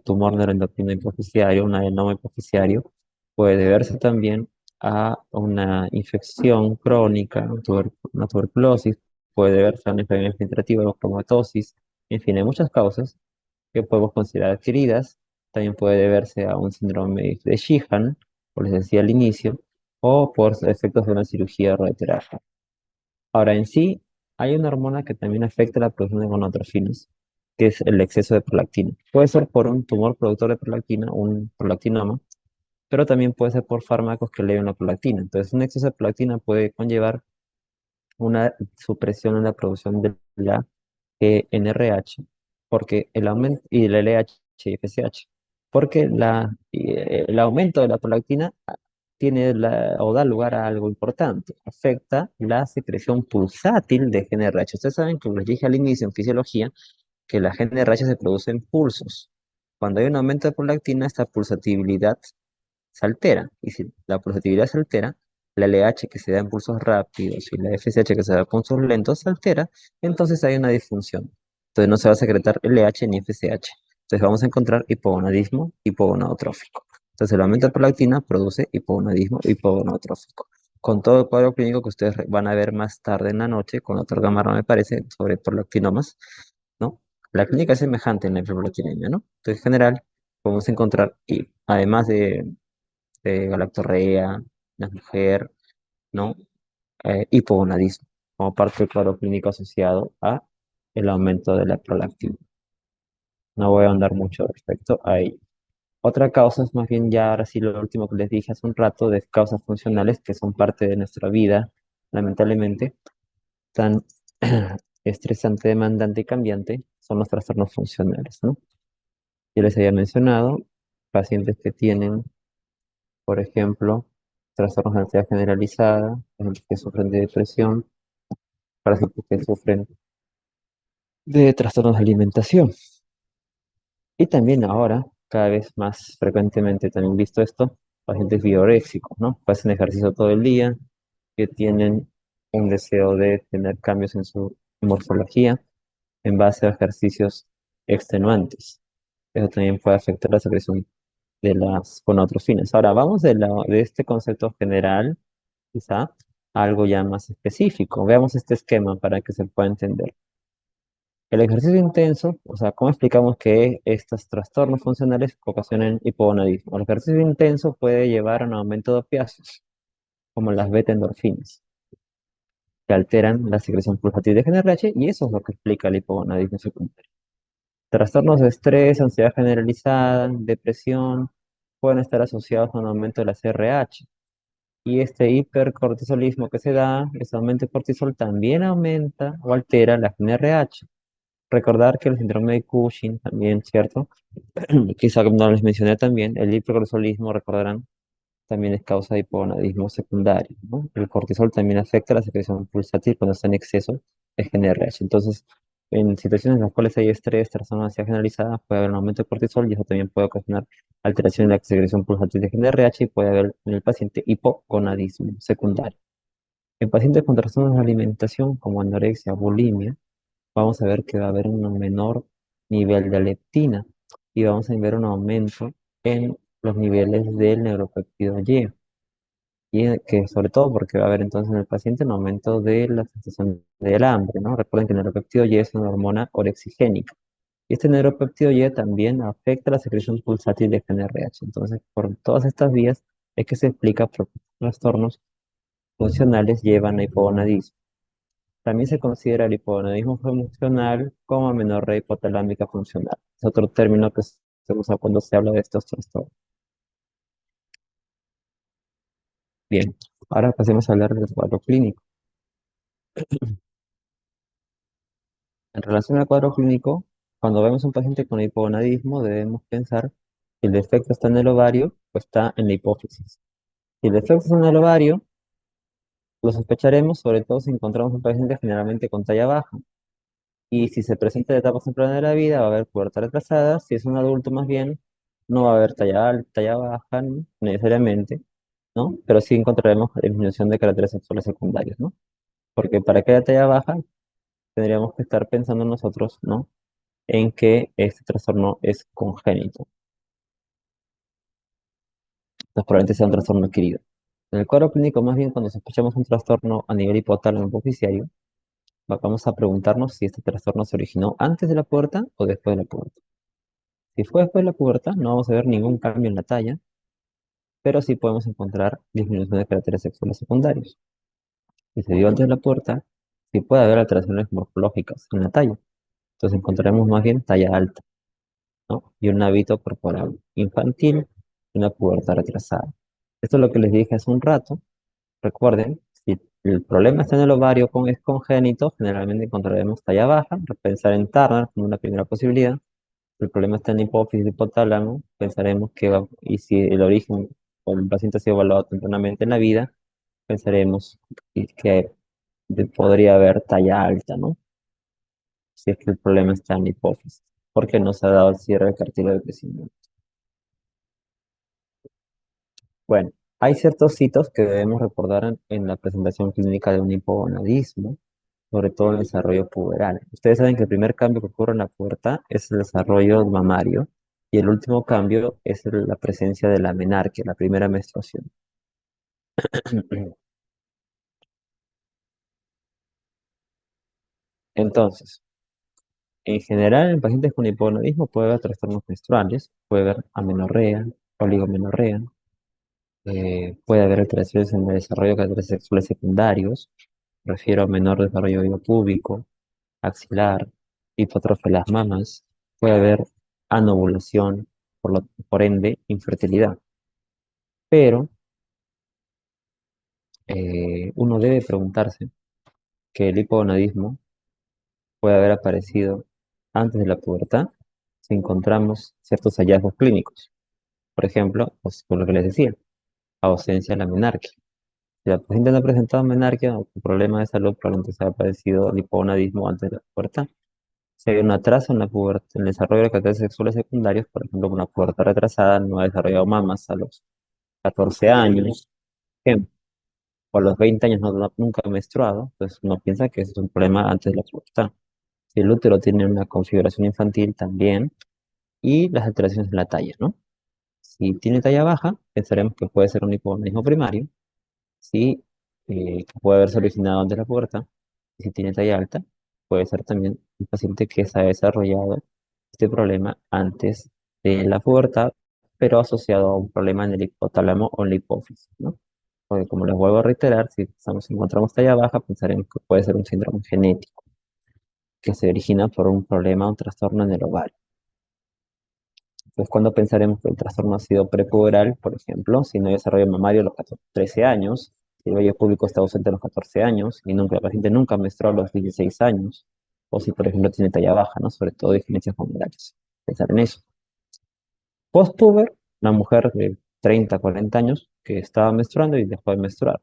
tumor neuroendocrino hipofisiario, un adenoma hipofisiario. Puede deberse también a una infección crónica, una tuberculosis, puede deberse a una enfermedad filtrativa o cromatosis. En fin, hay muchas causas que podemos considerar adquiridas. También puede deberse a un síndrome de Sheehan, como les decía al inicio, o por efectos de una cirugía o radioterapia. Ahora, en sí, hay una hormona que también afecta la producción de gonadotrofinas, que es el exceso de prolactina. Puede ser por un tumor productor de prolactina, un prolactinoma, pero también puede ser por fármacos que eleven la prolactina. Entonces, un exceso de prolactina puede conllevar una supresión en la producción de la NRH, porque el aumento, y el LH y FSH, porque el aumento de la prolactina o da lugar a algo importante, afecta la secreción pulsátil de GnRH. Ustedes saben que les dije al inicio en fisiología que la GnRH se produce en pulsos. Cuando hay un aumento de prolactina, esta pulsatividad se altera. Y si la pulsatividad se altera, la LH que se da en pulsos rápidos y la FSH que se da en pulsos lentos se altera, entonces hay una disfunción. Entonces no se va a secretar LH ni FSH. Entonces vamos a encontrar hipogonadismo hipogonadotrófico. Entonces el aumento de prolactina produce hipogonadismo hipogonadotrófico. Con todo el cuadro clínico que ustedes van a ver más tarde en la noche, con otro gamarra me parece, sobre prolactinomas, ¿no? La clínica es semejante en la hiperprolactinemia, ¿no? Entonces en general podemos encontrar, y además de galactorrea, la mujer, ¿no? Hipogonadismo, como parte del cuadro clínico asociado a el aumento de la prolactina. No voy a andar mucho respecto a ello. Otra causa es más bien ya ahora sí lo último que les dije hace un rato de causas funcionales que son parte de nuestra vida, lamentablemente, tan estresante, demandante y cambiante, son los trastornos funcionales, ¿no? Yo les había mencionado pacientes que tienen, por ejemplo, trastornos de ansiedad generalizada, pacientes que sufren de depresión, pacientes que sufren de trastornos de alimentación. Y también ahora, cada vez más frecuentemente también visto esto, pacientes bioréxicos, ¿no? Que hacen ejercicio todo el día, que tienen un deseo de tener cambios en su morfología en base a ejercicios extenuantes. Eso también puede afectar la secreción de las gonadotrofinas. Ahora, vamos de este concepto general, quizá, a algo ya más específico. Veamos este esquema para que se pueda entender. El ejercicio intenso, o sea, ¿cómo explicamos que estos trastornos funcionales ocasionan hipogonadismo? El ejercicio intenso puede llevar a un aumento de opiáceos, como las beta-endorfinas, que alteran la secreción pulsatil de GnRH, y eso es lo que explica el hipogonadismo secundario. Trastornos de estrés, ansiedad generalizada, depresión, pueden estar asociados a un aumento de la CRH. Y este hipercortisolismo que se da, ese aumento de cortisol también aumenta o altera la GnRH. Recordar que el síndrome de Cushing también, ¿cierto? Quizá no les mencioné también, el hipercortisolismo, recordarán, también es causa de hipogonadismo secundario, ¿no? El cortisol también afecta la secreción pulsátil cuando está en exceso de GnRH. Entonces, en situaciones en las cuales hay estrés, trastorno de ansiedad generalizada, puede haber un aumento de cortisol y eso también puede ocasionar alteración en la secreción pulsátil de GnRH y puede haber en el paciente hipogonadismo secundario. En pacientes con trastornos de alimentación como anorexia, bulimia, vamos a ver que va a haber un menor nivel de leptina y vamos a ver un aumento en los niveles del neuropéptido Y que sobre todo porque va a haber entonces en el paciente un aumento de la sensación del hambre, ¿no? Recuerden que el neuropéptido Y es una hormona orexigénica. Y este neuropéptido Y también afecta la secreción pulsátil de GnRH. Entonces, por todas estas vías es que se explica por qué trastornos funcionales llevan a hipogonadismo. También se considera el hipogonadismo funcional como amenorrea hipotalámica funcional. Es otro término que se usa cuando se habla de estos trastornos. Bien, ahora pasemos a hablar del cuadro clínico. En relación al cuadro clínico, cuando vemos un paciente con hipogonadismo, debemos pensar si el defecto está en el ovario o está en la hipófisis. Si el defecto está en el ovario, lo sospecharemos, sobre todo si encontramos un paciente generalmente con talla baja. Y si se presenta en etapas tempranas de la vida, va a haber pubertad retrasada. Si es un adulto más bien, no va a haber talla alta, talla baja, ¿no? Necesariamente, ¿no? Pero sí encontraremos disminución de caracteres sexuales secundarios, ¿no? Porque para que haya talla baja, tendríamos que estar pensando nosotros, ¿no? En que este trastorno es congénito. Entonces, probablemente sea un trastorno adquirido. En el cuadro clínico, más bien, cuando sospechamos un trastorno a nivel hipotálamo hipoficiario, vamos a preguntarnos si este trastorno se originó antes de la pubertad o después de la pubertad. Si fue después de la pubertad, no vamos a ver ningún cambio en la talla, pero sí podemos encontrar disminución de caracteres sexuales secundarios. Si se dio antes de la pubertad, sí puede haber alteraciones morfológicas en la talla. Entonces encontraremos más bien talla alta, ¿no? Y un hábito corporal infantil una pubertad retrasada. Esto es lo que les dije hace un rato. Recuerden, si el problema está en el ovario es congénito, generalmente encontraremos talla baja, pensar en Turner como una primera posibilidad. Si el problema está en hipófisis hipotálamo, pensaremos y si el origen o el paciente ha sido evaluado tempranamente en la vida, pensaremos que podría haber talla alta, ¿no? Si es que el problema está en hipófisis, porque no se ha dado el cierre del cartílago de crecimiento. Bueno, hay ciertos hitos que debemos recordar en la presentación clínica de un hipogonadismo, sobre todo en el desarrollo puberal. Ustedes saben que el primer cambio que ocurre en la pubertad es el desarrollo mamario y el último cambio es la presencia de la menarquia, la primera menstruación. Entonces, en general, en pacientes con hipogonadismo puede haber trastornos menstruales, puede haber amenorrea, oligomenorrea, puede haber alteraciones en el desarrollo de caracteres sexuales secundarios, refiero a menor desarrollo púbico, axilar, hipotrofia de las mamas, puede haber anovulación, por ende, infertilidad. Pero uno debe preguntarse que el hipogonadismo puede haber aparecido antes de la pubertad si encontramos ciertos hallazgos clínicos. Por ejemplo, pues, por lo que les decía, ausencia de la menarquia. Si la paciente no ha presentado menarquia o problema de salud, probablemente se ha padecido el hipogonadismo antes de la pubertad. Si hay un atraso en en el desarrollo de caracteres sexuales secundarios, por ejemplo, una pubertad retrasada no ha desarrollado mamas a los 14 años, ejemplo, o a los 20 años nunca ha menstruado, pues uno piensa que ese es un problema antes de la pubertad. Si el útero tiene una configuración infantil también, y las alteraciones en la talla, ¿no? Si tiene talla baja, pensaremos que puede ser un hipogonadismo primario, si puede haberse originado antes de la pubertad, y si tiene talla alta, puede ser también un paciente que se ha desarrollado este problema antes de la pubertad, pero asociado a un problema en el hipotálamo o en la hipófisis, ¿no? Porque como les vuelvo a reiterar, si encontramos talla baja, pensaremos que puede ser un síndrome genético que se origina por un problema o un trastorno en el ovario. Entonces, cuando pensaremos que el trastorno ha sido prepuberal, por ejemplo, si no hay desarrollo mamario a los 13 años, si el vello púbico está ausente a los 14 años y nunca, la paciente nunca menstruó a los 16 años, o si, por ejemplo, tiene talla baja, ¿no? Sobre todo diferencias hormonales. Pensar en eso. Postpuber, una mujer de 30, 40 años que estaba menstruando y dejó de menstruar,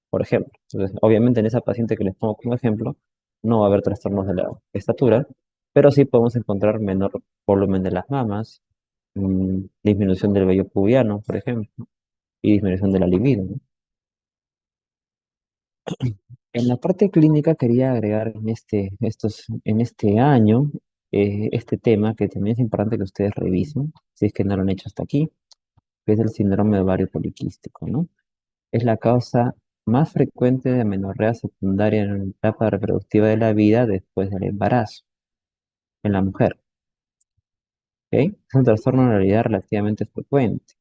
por ejemplo. Entonces, obviamente en esa paciente que les pongo como ejemplo, no va a haber trastornos de la estatura, pero sí podemos encontrar menor volumen de las mamas, disminución del vello pubiano, por ejemplo, y disminución de la libido, ¿no? En la parte clínica quería agregar en este año este tema que también es importante que ustedes revisen, si es que no lo han hecho hasta aquí, que es el síndrome de ovario poliquístico, ¿no? Es la causa más frecuente de amenorrea secundaria en la etapa reproductiva de la vida después del embarazo en la mujer, ¿ok? Es un trastorno en realidad relativamente frecuente.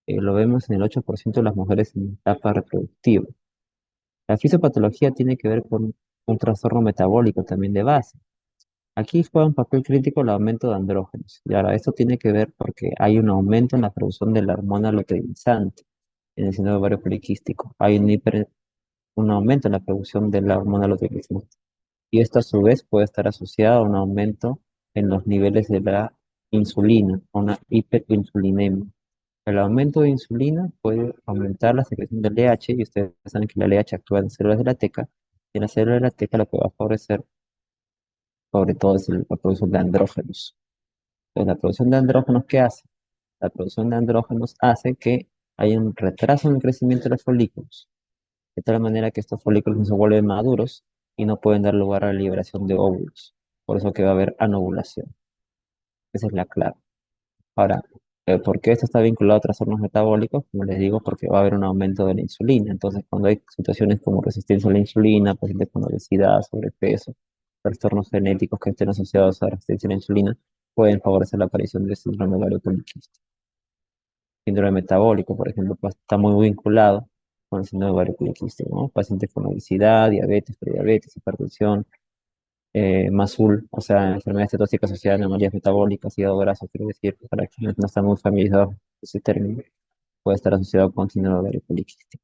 Lo vemos en el 8% de las mujeres en etapa reproductiva. La fisiopatología tiene que ver con un trastorno metabólico también de base. Aquí juega un papel crítico el aumento de andrógenos. Y ahora, esto tiene que ver porque hay un aumento en la producción de la hormona luteinizante en el síndrome ovario poliquístico. Hay un aumento en la producción de la hormona luteinizante. Y esto a su vez puede estar asociado a un aumento en los niveles de la insulina, una hiperinsulinemia. El aumento de insulina puede aumentar la secreción del LH y ustedes saben que la LH actúa en células de la teca y en las células de la teca lo que va a favorecer sobre todo es la producción de andrógenos. Entonces, la producción de andrógenos, ¿qué hace? La producción de andrógenos hace que haya un retraso en el crecimiento de los folículos, de tal manera que estos folículos no se vuelven maduros y no pueden dar lugar a la liberación de óvulos. Por eso que va a haber anovulación. Esa es la clave. Ahora, ¿por qué esto está vinculado a trastornos metabólicos? Como les digo, porque va a haber un aumento de la insulina. Entonces, cuando hay situaciones como resistencia a la insulina, pacientes con obesidad, sobrepeso, trastornos genéticos que estén asociados a resistencia a la insulina, pueden favorecer la aparición de síndrome ovario poliquístico. Síndrome metabólico, por ejemplo, pues, está muy vinculado con el síndrome ovario poliquístico, ¿no? Pacientes con obesidad, diabetes, prediabetes, hipertensión, MASUL, o sea, enfermedades cetóxicas asociadas a anomalías metabólicas, hígado graso, quiero decir, para quienes no están muy familiarizados ese término, puede estar asociado con síndrome de ovario poliquístico.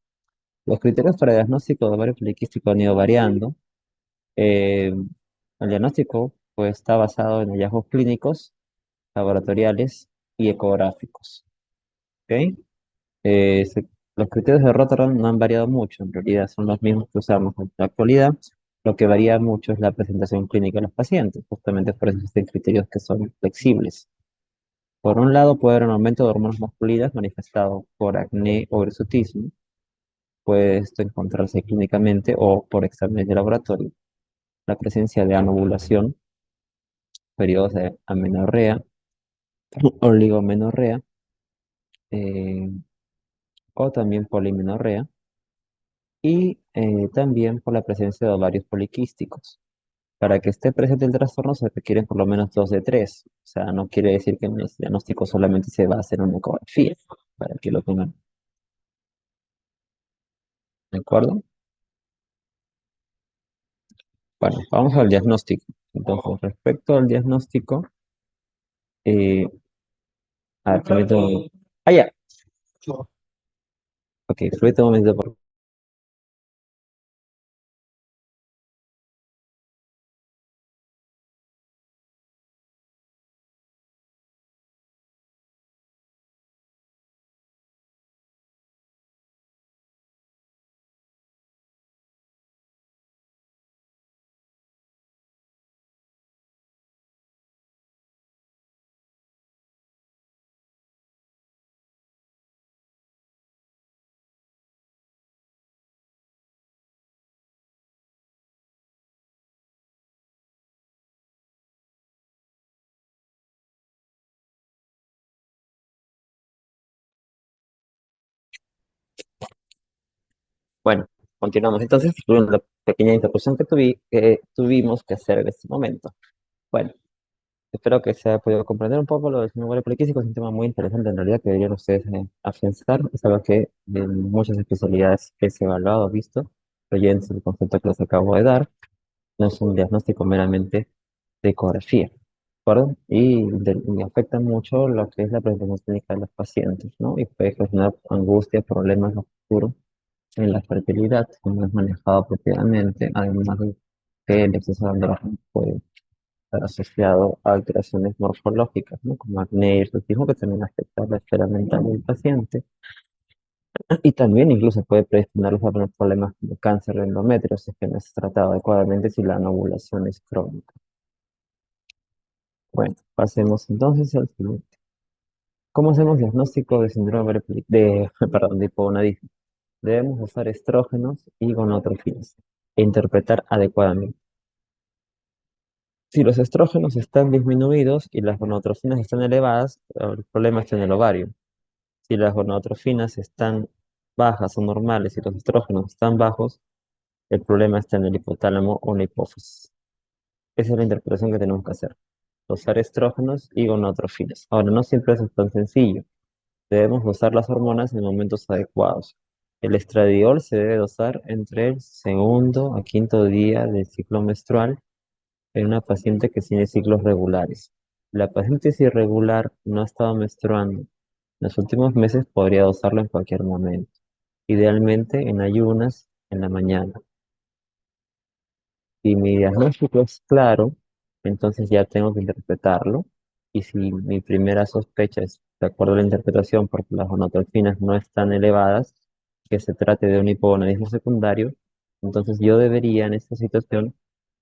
Los criterios para diagnóstico de ovario poliquístico han ido variando. Eh, el diagnóstico pues, está basado en hallazgos clínicos, laboratoriales y ecográficos. ¿Ok? Los criterios de Rotterdam no han variado mucho, en realidad son los mismos que usamos en la actualidad. Lo que varía mucho es la presentación clínica de los pacientes, justamente por eso existen criterios que son flexibles. Por un lado, puede haber un aumento de hormonas masculinas manifestado por acné o hirsutismo. Puede esto encontrarse clínicamente o por exámenes de laboratorio. La presencia de anovulación, periodos de amenorrea, oligomenorrea eh, o también polimenorrea y también por la presencia de ovarios poliquísticos. Para que esté presente el trastorno se requieren por lo menos dos de tres. O sea, no quiere decir que el diagnóstico solamente se va a hacer una ecografía, para que lo tengan. ¿De acuerdo? Bueno, vamos al diagnóstico. Entonces, respecto al diagnóstico, eh, a ver, permítame un momento. Ah, ya. Ok, permítame un momento. Bueno, continuamos entonces con la pequeña interrupción que tuvimos que hacer en este momento. Bueno, espero que se haya podido comprender un poco lo del síndrome poliquístico. Es un tema muy interesante en realidad que deberían ustedes afianzar. Es algo que en muchas especialidades es evaluado, visto, creyendo el concepto que les acabo de dar. No es un diagnóstico meramente de ecografía, ¿de acuerdo? Y afecta mucho lo que es la presentación clínica de los pacientes, ¿no? Y puede generar angustia, problemas a futuro en la fertilidad, como es manejado apropiadamente, además de que el exceso de andrógeno puede estar asociado a alteraciones morfológicas, ¿no? Como acné y hirsutismo, que también afecta la esfera mental del paciente. Y también incluso puede predisponerlos a tener problemas como cáncer de endometrio, si es que no es tratado adecuadamente, si la anovulación es crónica. Bueno, pasemos entonces al siguiente. ¿Cómo hacemos diagnóstico de síndrome perdón, de hipogonadismo? Debemos usar estrógenos y gonotrofinas e interpretar adecuadamente. Si los estrógenos están disminuidos y las gonotrofinas están elevadas, el problema está en el ovario. Si las gonotrofinas están bajas o normales y los estrógenos están bajos, el problema está en el hipotálamo o en la hipófisis. Esa es la interpretación que tenemos que hacer. Usar estrógenos y gonotrofinas. Ahora, no siempre eso es tan sencillo. Debemos dosar las hormonas en momentos adecuados. El estradiol se debe dosar entre el segundo a quinto día del ciclo menstrual en una paciente que tiene ciclos regulares. La paciente es irregular, no ha estado menstruando. En los últimos meses podría dosarlo en cualquier momento, idealmente en ayunas en la mañana. Si mi diagnóstico es claro, entonces ya tengo que interpretarlo. Y si mi primera sospecha es, de acuerdo a la interpretación, porque las gonotrofinas no están elevadas, que se trate de un hipogonadismo secundario, entonces yo debería en esta situación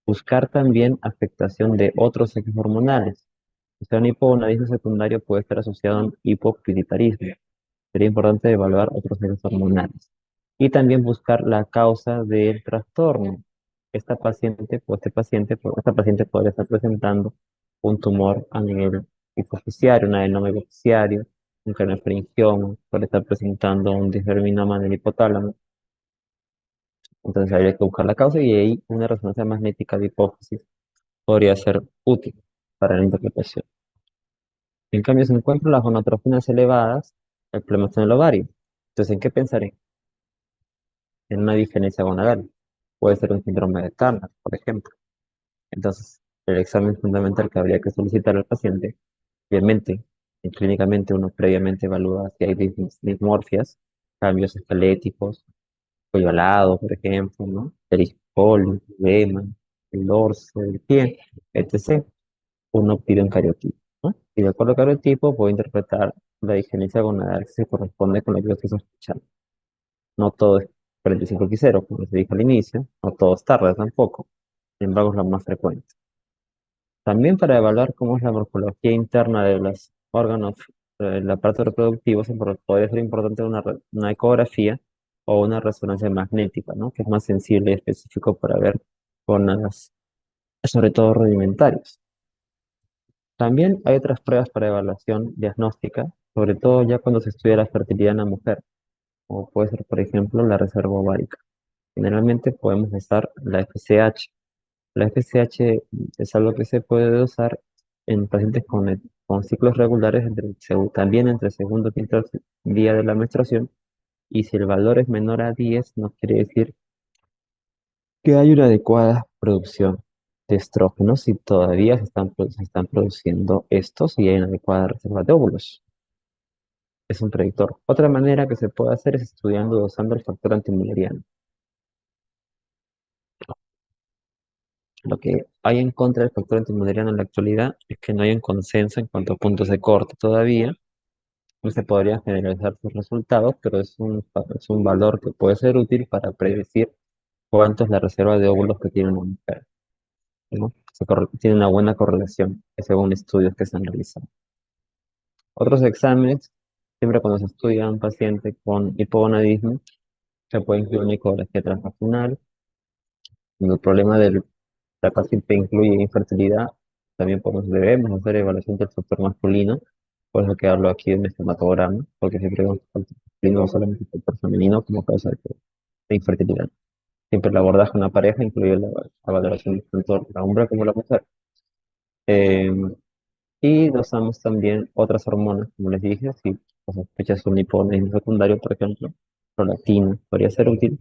buscar también afectación de otros ejes hormonales. O sea, un hipogonadismo secundario puede estar asociado a un hipopituitarismo. Sería importante evaluar otros ejes hormonales. Y también buscar la causa del trastorno. Esta paciente podría estar presentando un tumor a nivel hipofisiario, un adenoma hipofisiario, un craniofaringioma, puede estar presentando un disgerminoma en el hipotálamo. Entonces habría que buscar la causa y ahí una resonancia magnética de hipófisis podría ser útil para la interpretación. En cambio, si encuentro las gonotrofinas elevadas, el problema está en el ovario. Entonces, ¿en qué pensaré? En una diferencia gonadal. Puede ser un síndrome de Turner, por ejemplo. Entonces, el examen fundamental que habría que solicitar al paciente, obviamente, Clínicamente uno previamente evalúa si hay dismorfias, cambios esqueléticos, cuello alado, por ejemplo, ¿no? Erisipol, edema, el dorso, el pie, etc. Uno pide un cariotipo, ¿no? Y de acuerdo al cariotipo puedo interpretar la disgenesia gonadal que se corresponde con lo que yo estoy sospechando. No todo es 45x0, como les dije al inicio, no todo es tarde tampoco, sin embargo es lo más frecuente. También para evaluar cómo es la morfología interna de los órganos del aparato reproductivo, podría ser importante una ecografía o una resonancia magnética, ¿no? Que es más sensible y específico para ver zonas, sobre todo rudimentarias. También hay otras pruebas para evaluación diagnóstica, sobre todo ya cuando se estudia la fertilidad en la mujer, como puede ser, por ejemplo, la reserva ovárica. Generalmente podemos usar la FSH. La FSH es algo que se puede usar en pacientes con ciclos regulares también entre el segundo y quinto día de la menstruación. Y si el valor es menor a 10, nos quiere decir que hay una adecuada producción de estrógenos y todavía se están produciendo estos y hay una adecuada reserva de óvulos. Es un predictor. Otra manera que se puede hacer es estudiando dosando el factor antimülleriano. Lo que hay en contra del factor antimuderiano en la actualidad es que no hay un consenso en cuanto a puntos de corte todavía. No se podrían generalizar sus resultados, pero es un valor que puede ser útil para predecir cuánto es la reserva de óvulos que tiene una mujer, ¿no? Tiene una buena correlación, según estudios que se han realizado. Otros exámenes, siempre cuando se estudia a un paciente con hipogonadismo, se puede incluir una ecografía transvaginal. Cuando el problema de la paciente incluye infertilidad, también debemos hacer evaluación del factor masculino, por eso que hablo aquí de un espermatograma, porque siempre vemos el factor masculino, no solamente el factor femenino como causa de infertilidad. Siempre el abordaje de una pareja incluye la valoración tanto de la hombre como la mujer. Eh, y dosamos también otras hormonas, como les dije, si las sospechas un hipogonadismo secundario, por ejemplo, prolactina, podría ser útil.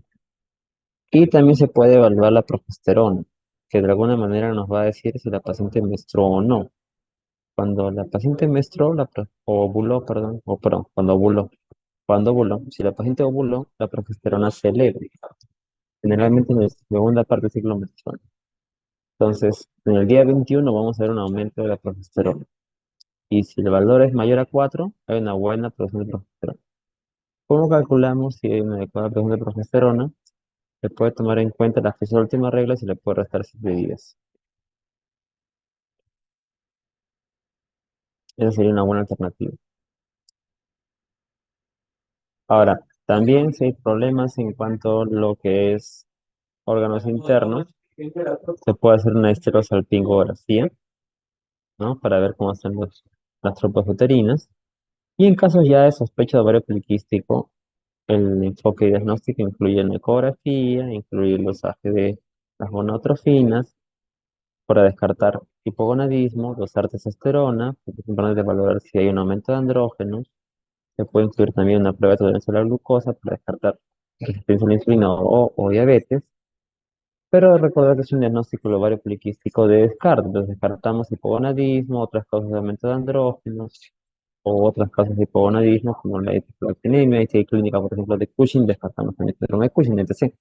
Y también se puede evaluar la progesterona, que de alguna manera nos va a decir si la paciente menstruó o no. Cuando la paciente menstruó, o ovuló, perdón, cuando ovuló, si la paciente ovuló, la progesterona se eleva, generalmente en la segunda parte del ciclo menstrual. Entonces, en el día 21 vamos a ver un aumento de la progesterona. Y si el valor es mayor a 4, hay una buena producción de progesterona. ¿Cómo calculamos si hay una adecuada producción de progesterona? Se puede tomar en cuenta la fecha de última regla y se le puede restar 7 días. Esa sería una buena alternativa. Ahora, también si hay problemas en cuanto a lo que es órganos internos, se puede hacer una histerosalpingografía, ¿no? Para ver cómo están las tropas uterinas. Y en casos ya de sospecha de ovario poliquístico, el enfoque diagnóstico incluye la ecografía, incluye el dosaje de las gonadotrofinas, para descartar hipogonadismo, dosar testosterona, porque es importante valorar si hay un aumento de andrógenos. Se puede incluir también una prueba de tolerancia a la glucosa para descartar resistencia a la insulina o diabetes. Pero recordar que es un diagnóstico del ovario poliquístico de descarte. Entonces descartamos hipogonadismo, otras causas de aumento de andrógenos o otras causas de hipogonadismo como la hiperprolactinemia, y si hay clínica, por ejemplo, de Cushing, descartamos el síndrome de Cushing, etc.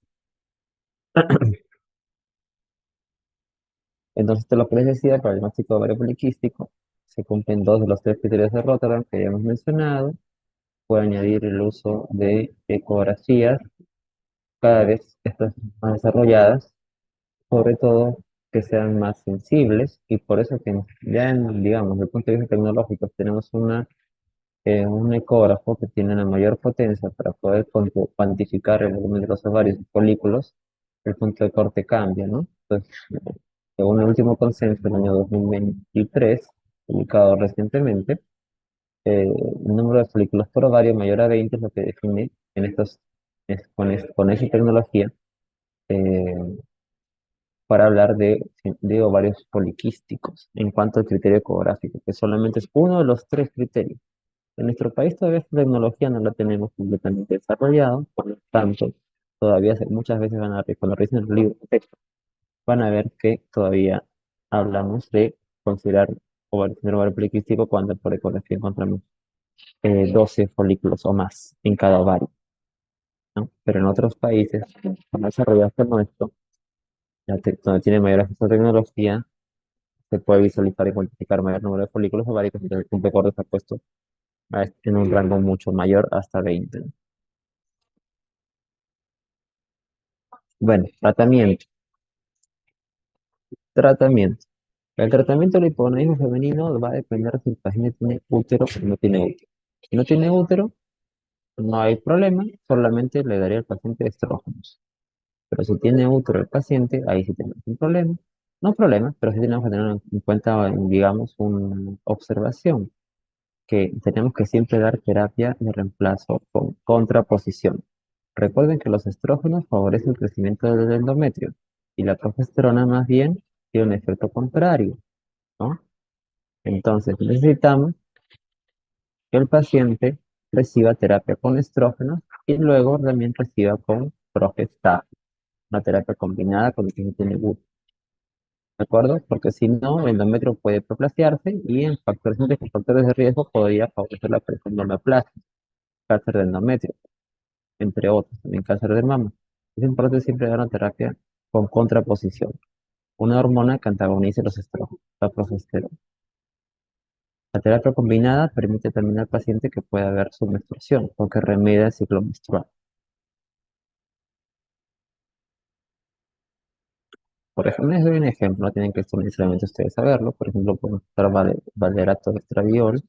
Entonces, te lo que les decía, para el diagnóstico de ovario poliquístico, se cumplen dos de los tres criterios de Rotterdam que ya hemos mencionado. Puede añadir el uso de ecografías, cada vez estas más desarrolladas, sobre todo que sean más sensibles, y por eso que ya digamos, desde el punto de vista tecnológico, tenemos un ecógrafo que tiene una mayor potencia para poder cuantificar el volumen de los ovarios y folículos. El punto de corte cambia, ¿no? Entonces, según el último consenso del año 2023, publicado recientemente, el número de folículos por ovario mayor a 20 es lo que define en con esa tecnología, eh, para hablar de ovarios poliquísticos en cuanto al criterio ecográfico, que solamente es uno de los tres criterios. En nuestro país todavía esta tecnología no la tenemos completamente desarrollada, por lo tanto, todavía muchas veces cuando revisen el libro de texto, van a ver que todavía hablamos de considerar síndrome ovario poliquístico cuando por ecografía encontramos 12 folículos o más en cada ovario, ¿no? Pero en otros países más desarrollados como esto, donde tiene mayor acceso a tecnología, se puede visualizar y cuantificar mayor número de folículos ováricos, entonces el punto de corte está puesto en un rango mucho mayor hasta 20, ¿no? Bueno, tratamiento. Tratamiento. El tratamiento del hipogonadismo femenino va a depender si el paciente tiene útero o no tiene útero. Si no tiene útero, no hay problema, solamente le daría al paciente estrógenos. Pero si tiene útero el paciente, ahí sí tenemos un problema. No problema, pero sí tenemos que tener en cuenta, digamos, una observación, que tenemos que siempre dar terapia de reemplazo con contraposición. Recuerden que los estrógenos favorecen el crecimiento del endometrio y la progesterona más bien tiene un efecto contrario, ¿no? Entonces necesitamos que el paciente reciba terapia con estrógenos y luego también reciba con progestágeno, una terapia combinada con el que tiene útero, ¿de acuerdo? Porque si no, el endometrio puede proplastiarse y en factores de riesgo podría favorecer la aparición de neoplasia, cáncer de endometrio, entre otros, también cáncer de mama. Es importante siempre dar una terapia con contraposición, una hormona que antagonice los estrógenos, la progesterona. La terapia combinada permite también al paciente que pueda ver su menstruación, porque remedia el ciclo menstrual. Por ejemplo, les doy un ejemplo, no tienen que esto necesariamente ustedes saberlo. Por ejemplo, podemos usar valerato de estradiol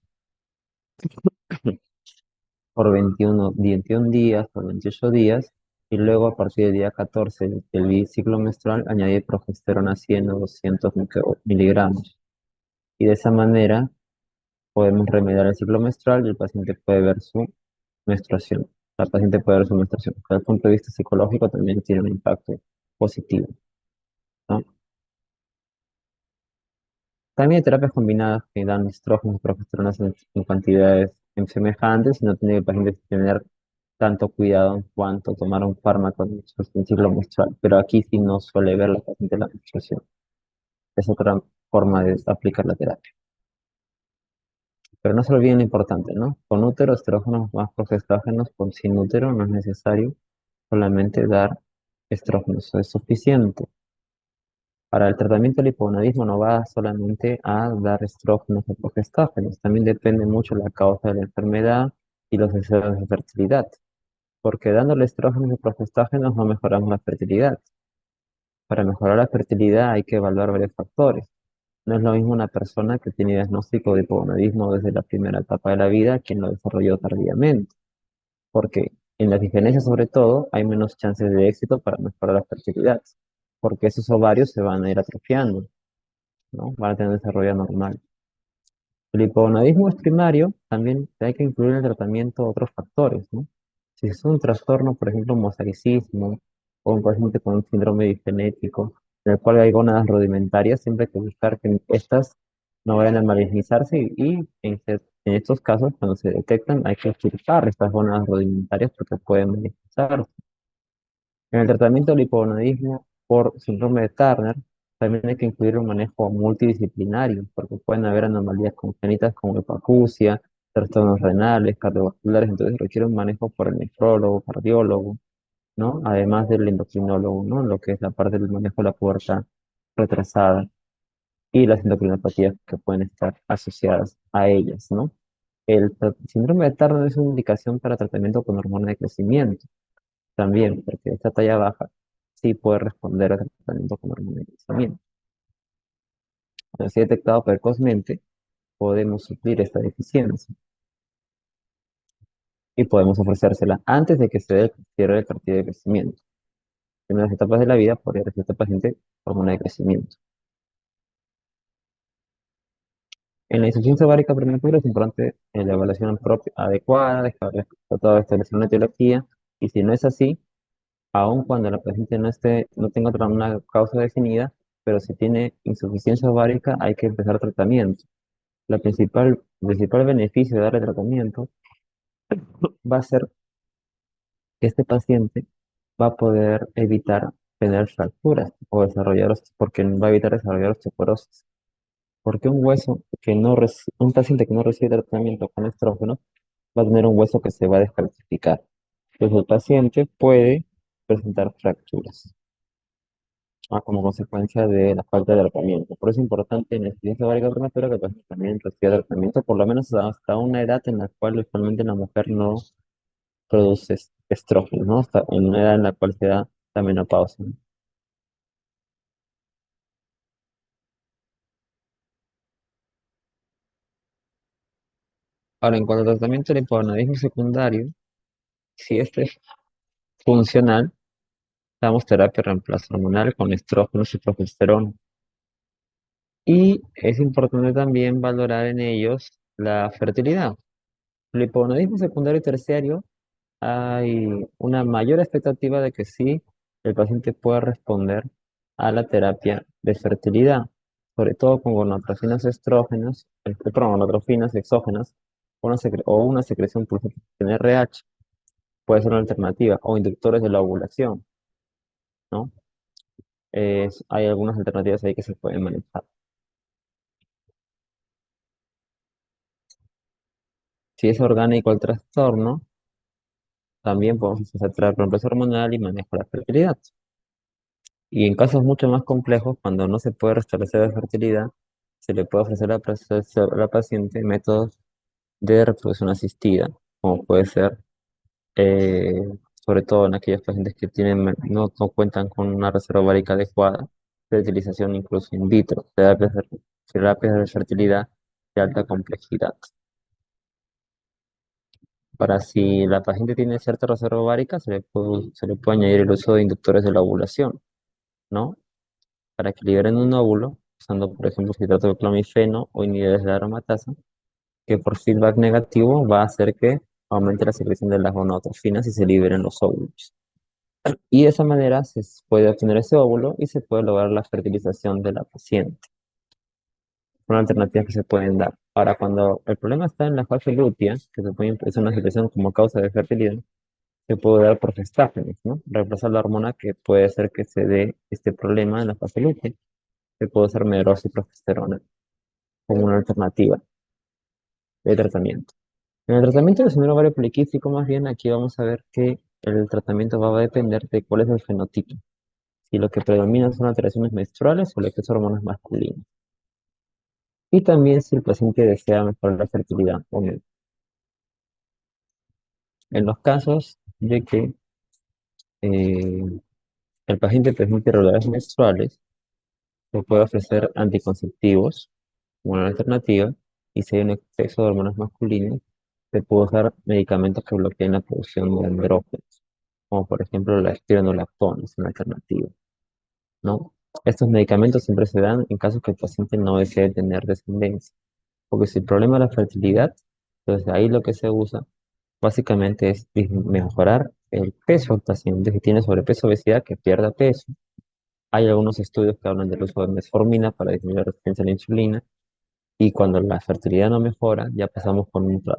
por 21 días, por 28 días, y luego a partir del día 14 del ciclo menstrual añadir progesterona 100 o 200 miligramos. Y de esa manera podemos remediar el ciclo menstrual y el paciente puede ver su menstruación. La paciente puede ver su menstruación. Desde el punto de vista psicológico también tiene un impacto positivo, ¿no? También hay terapias combinadas que dan estrógenos y progesteronas en cantidades semejantes y no tiene el paciente que tener tanto cuidado en cuanto a tomar un fármaco en su ciclo menstrual. Pero aquí sí no suele ver la paciente la menstruación. Es otra forma de aplicar la terapia. Pero no se olviden lo importante, ¿no? Con útero, estrógenos más progestágenos, con sin útero no es necesario solamente dar estrógenos, eso es suficiente. Para el tratamiento del hipogonadismo no va solamente a dar estrógenos o progestágenos, también depende mucho la causa de la enfermedad y los deseos de fertilidad, porque dándole estrógenos y progestágenos no mejoramos la fertilidad. Para mejorar la fertilidad hay que evaluar varios factores. No es lo mismo una persona que tiene diagnóstico de hipogonadismo desde la primera etapa de la vida quien lo desarrolló tardíamente, porque en las diferencias sobre todo hay menos chances de éxito para mejorar la fertilidad, porque esos ovarios se van a ir atrofiando, ¿no? Van a tener desarrollo normal. El hipogonadismo es primario, también hay que incluir en el tratamiento otros factores, ¿no? Si es un trastorno, por ejemplo, un mosaicismo, o un paciente con un síndrome digenético, en el cual hay gónadas rudimentarias, siempre hay que buscar que estas no vayan a malignizarse y en estos casos, cuando se detectan, hay que extirpar estas gónadas rudimentarias porque pueden malignizarse. En el tratamiento del hipogonadismo por síndrome de Turner, también hay que incluir un manejo multidisciplinario, porque pueden haber anomalías congénitas como hipoacusia, trastornos renales, cardiovasculares, entonces requiere un manejo por el nefrólogo, cardiólogo, ¿no? Además del endocrinólogo, ¿no? Lo que es la parte del manejo de la pubertad retrasada y las endocrinopatías que pueden estar asociadas a ellas, ¿no? El síndrome de Turner es una indicación para tratamiento con hormona de crecimiento también, porque esta talla baja sí puede responder al tratamiento con hormona de crecimiento. Cuando se ha detectado precozmente, podemos suplir esta deficiencia y podemos ofrecérsela antes de que se dé el cierre del cartil de crecimiento. En las etapas de la vida podría recibir este paciente hormona de crecimiento. En la insuficiencia ovárica prematura es importante la evaluación adecuada, dejar tratado de establecer una etiología, y si no es así, aun cuando la paciente no tenga una causa definida, pero si tiene insuficiencia ovárica, hay que empezar tratamiento. El principal beneficio de darle tratamiento va a ser que este paciente va a poder evitar tener fracturas o desarrollar, porque va a evitar desarrollar osteoporosis. Porque un paciente que no recibe tratamiento con estrógenos va a tener un hueso que se va a descalcificar. Entonces el paciente puede presentar fracturas como consecuencia de la falta de tratamiento. Por eso es importante en la incidencia ovárica prematura que el paciente también reciba tratamiento, por lo menos hasta una edad en la cual usualmente la mujer no produce estrógenos, ¿no? Hasta en una edad en la cual se da la menopausia. Ahora, en cuanto al tratamiento del hipogonadismo secundario, si este es funcional, damos terapia de reemplazo hormonal con estrógenos y progesterona. Y es importante también valorar en ellos la fertilidad. El hipogonadismo secundario y terciario hay una mayor expectativa de que sí, el paciente pueda responder a la terapia de fertilidad, sobre todo con gonadotrofinas estrógenas, perdón, gonadotrofinas exógenas o una secreción pulsante en RH, puede ser una alternativa, o inductores de la ovulación, ¿no? Hay algunas alternativas ahí que se pueden manejar. Si es orgánico el trastorno, también podemos hacer terapia de reemplazo hormonal y manejo de la fertilidad. Y en casos mucho más complejos, cuando no se puede restablecer la fertilidad, se le puede ofrecer a la paciente métodos de reproducción asistida, como puede ser, eh, sobre todo en aquellos pacientes que no cuentan con una reserva ovárica adecuada, fertilización incluso in vitro, terapias de fertilidad de alta complejidad. Para si la paciente tiene cierta reserva ovárica, se le puede añadir el uso de inductores de la ovulación, ¿no? Para que liberen un óvulo, usando por ejemplo citrato de clomifeno o inhibidores de aromatasa, que por feedback negativo va a hacer que aumente la secreción de las gonadotrofinas y se liberen los óvulos. Y de esa manera se puede obtener ese óvulo y se puede lograr la fertilización de la paciente. Son alternativas que se pueden dar. Ahora, cuando el problema está en la fase lútea, que es una secreción como causa de fertilidad, se puede dar por gestágenes, ¿no? Reemplazar la hormona que puede hacer que se dé este problema en la fase lútea. Se puede usar medrosa y progesterona como una alternativa de tratamiento. En el tratamiento del síndrome ovario poliquístico, más bien, aquí vamos a ver que el tratamiento va a depender de cuál es el fenotipo. Si lo que predomina son alteraciones menstruales o el exceso de hormonas masculinas. Y también si el paciente desea mejorar la fertilidad o no. En los casos de que eh, el paciente presente irregularidades menstruales, se puede ofrecer anticonceptivos como una alternativa, y si hay un exceso de hormonas masculinas, se puede usar medicamentos que bloqueen la producción de andrógenos, como por ejemplo la espironolactona, es una alternativa, ¿no? Estos medicamentos siempre se dan en casos que el paciente no desee tener descendencia, porque si el problema es la fertilidad, entonces ahí lo que se usa básicamente es mejorar el peso del paciente. Si tiene sobrepeso o obesidad, que pierda peso. Hay algunos estudios que hablan del uso de metformina para disminuir la resistencia a la insulina. Y cuando la fertilidad no mejora, ya pasamos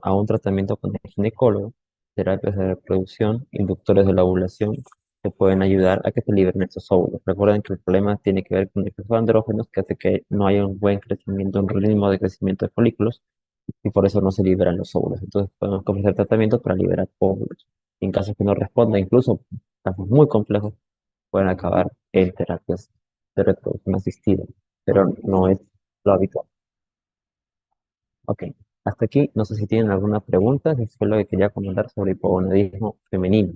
a un tratamiento con el ginecólogo, terapias de reproducción, inductores de la ovulación, que pueden ayudar a que se liberen estos óvulos. Recuerden que el problema tiene que ver con el exceso de andrógenos, que hace que no haya un buen crecimiento, un ritmo de crecimiento de folículos, y por eso no se liberan los óvulos. Entonces podemos ofrecer tratamientos para liberar óvulos. En casos que no responda, incluso casos muy complejos, pueden acabar en terapias de reproducción asistida, pero no es lo habitual. Ok, hasta aquí. No sé si tienen alguna pregunta, si fue lo que quería comentar sobre hipogonadismo femenino.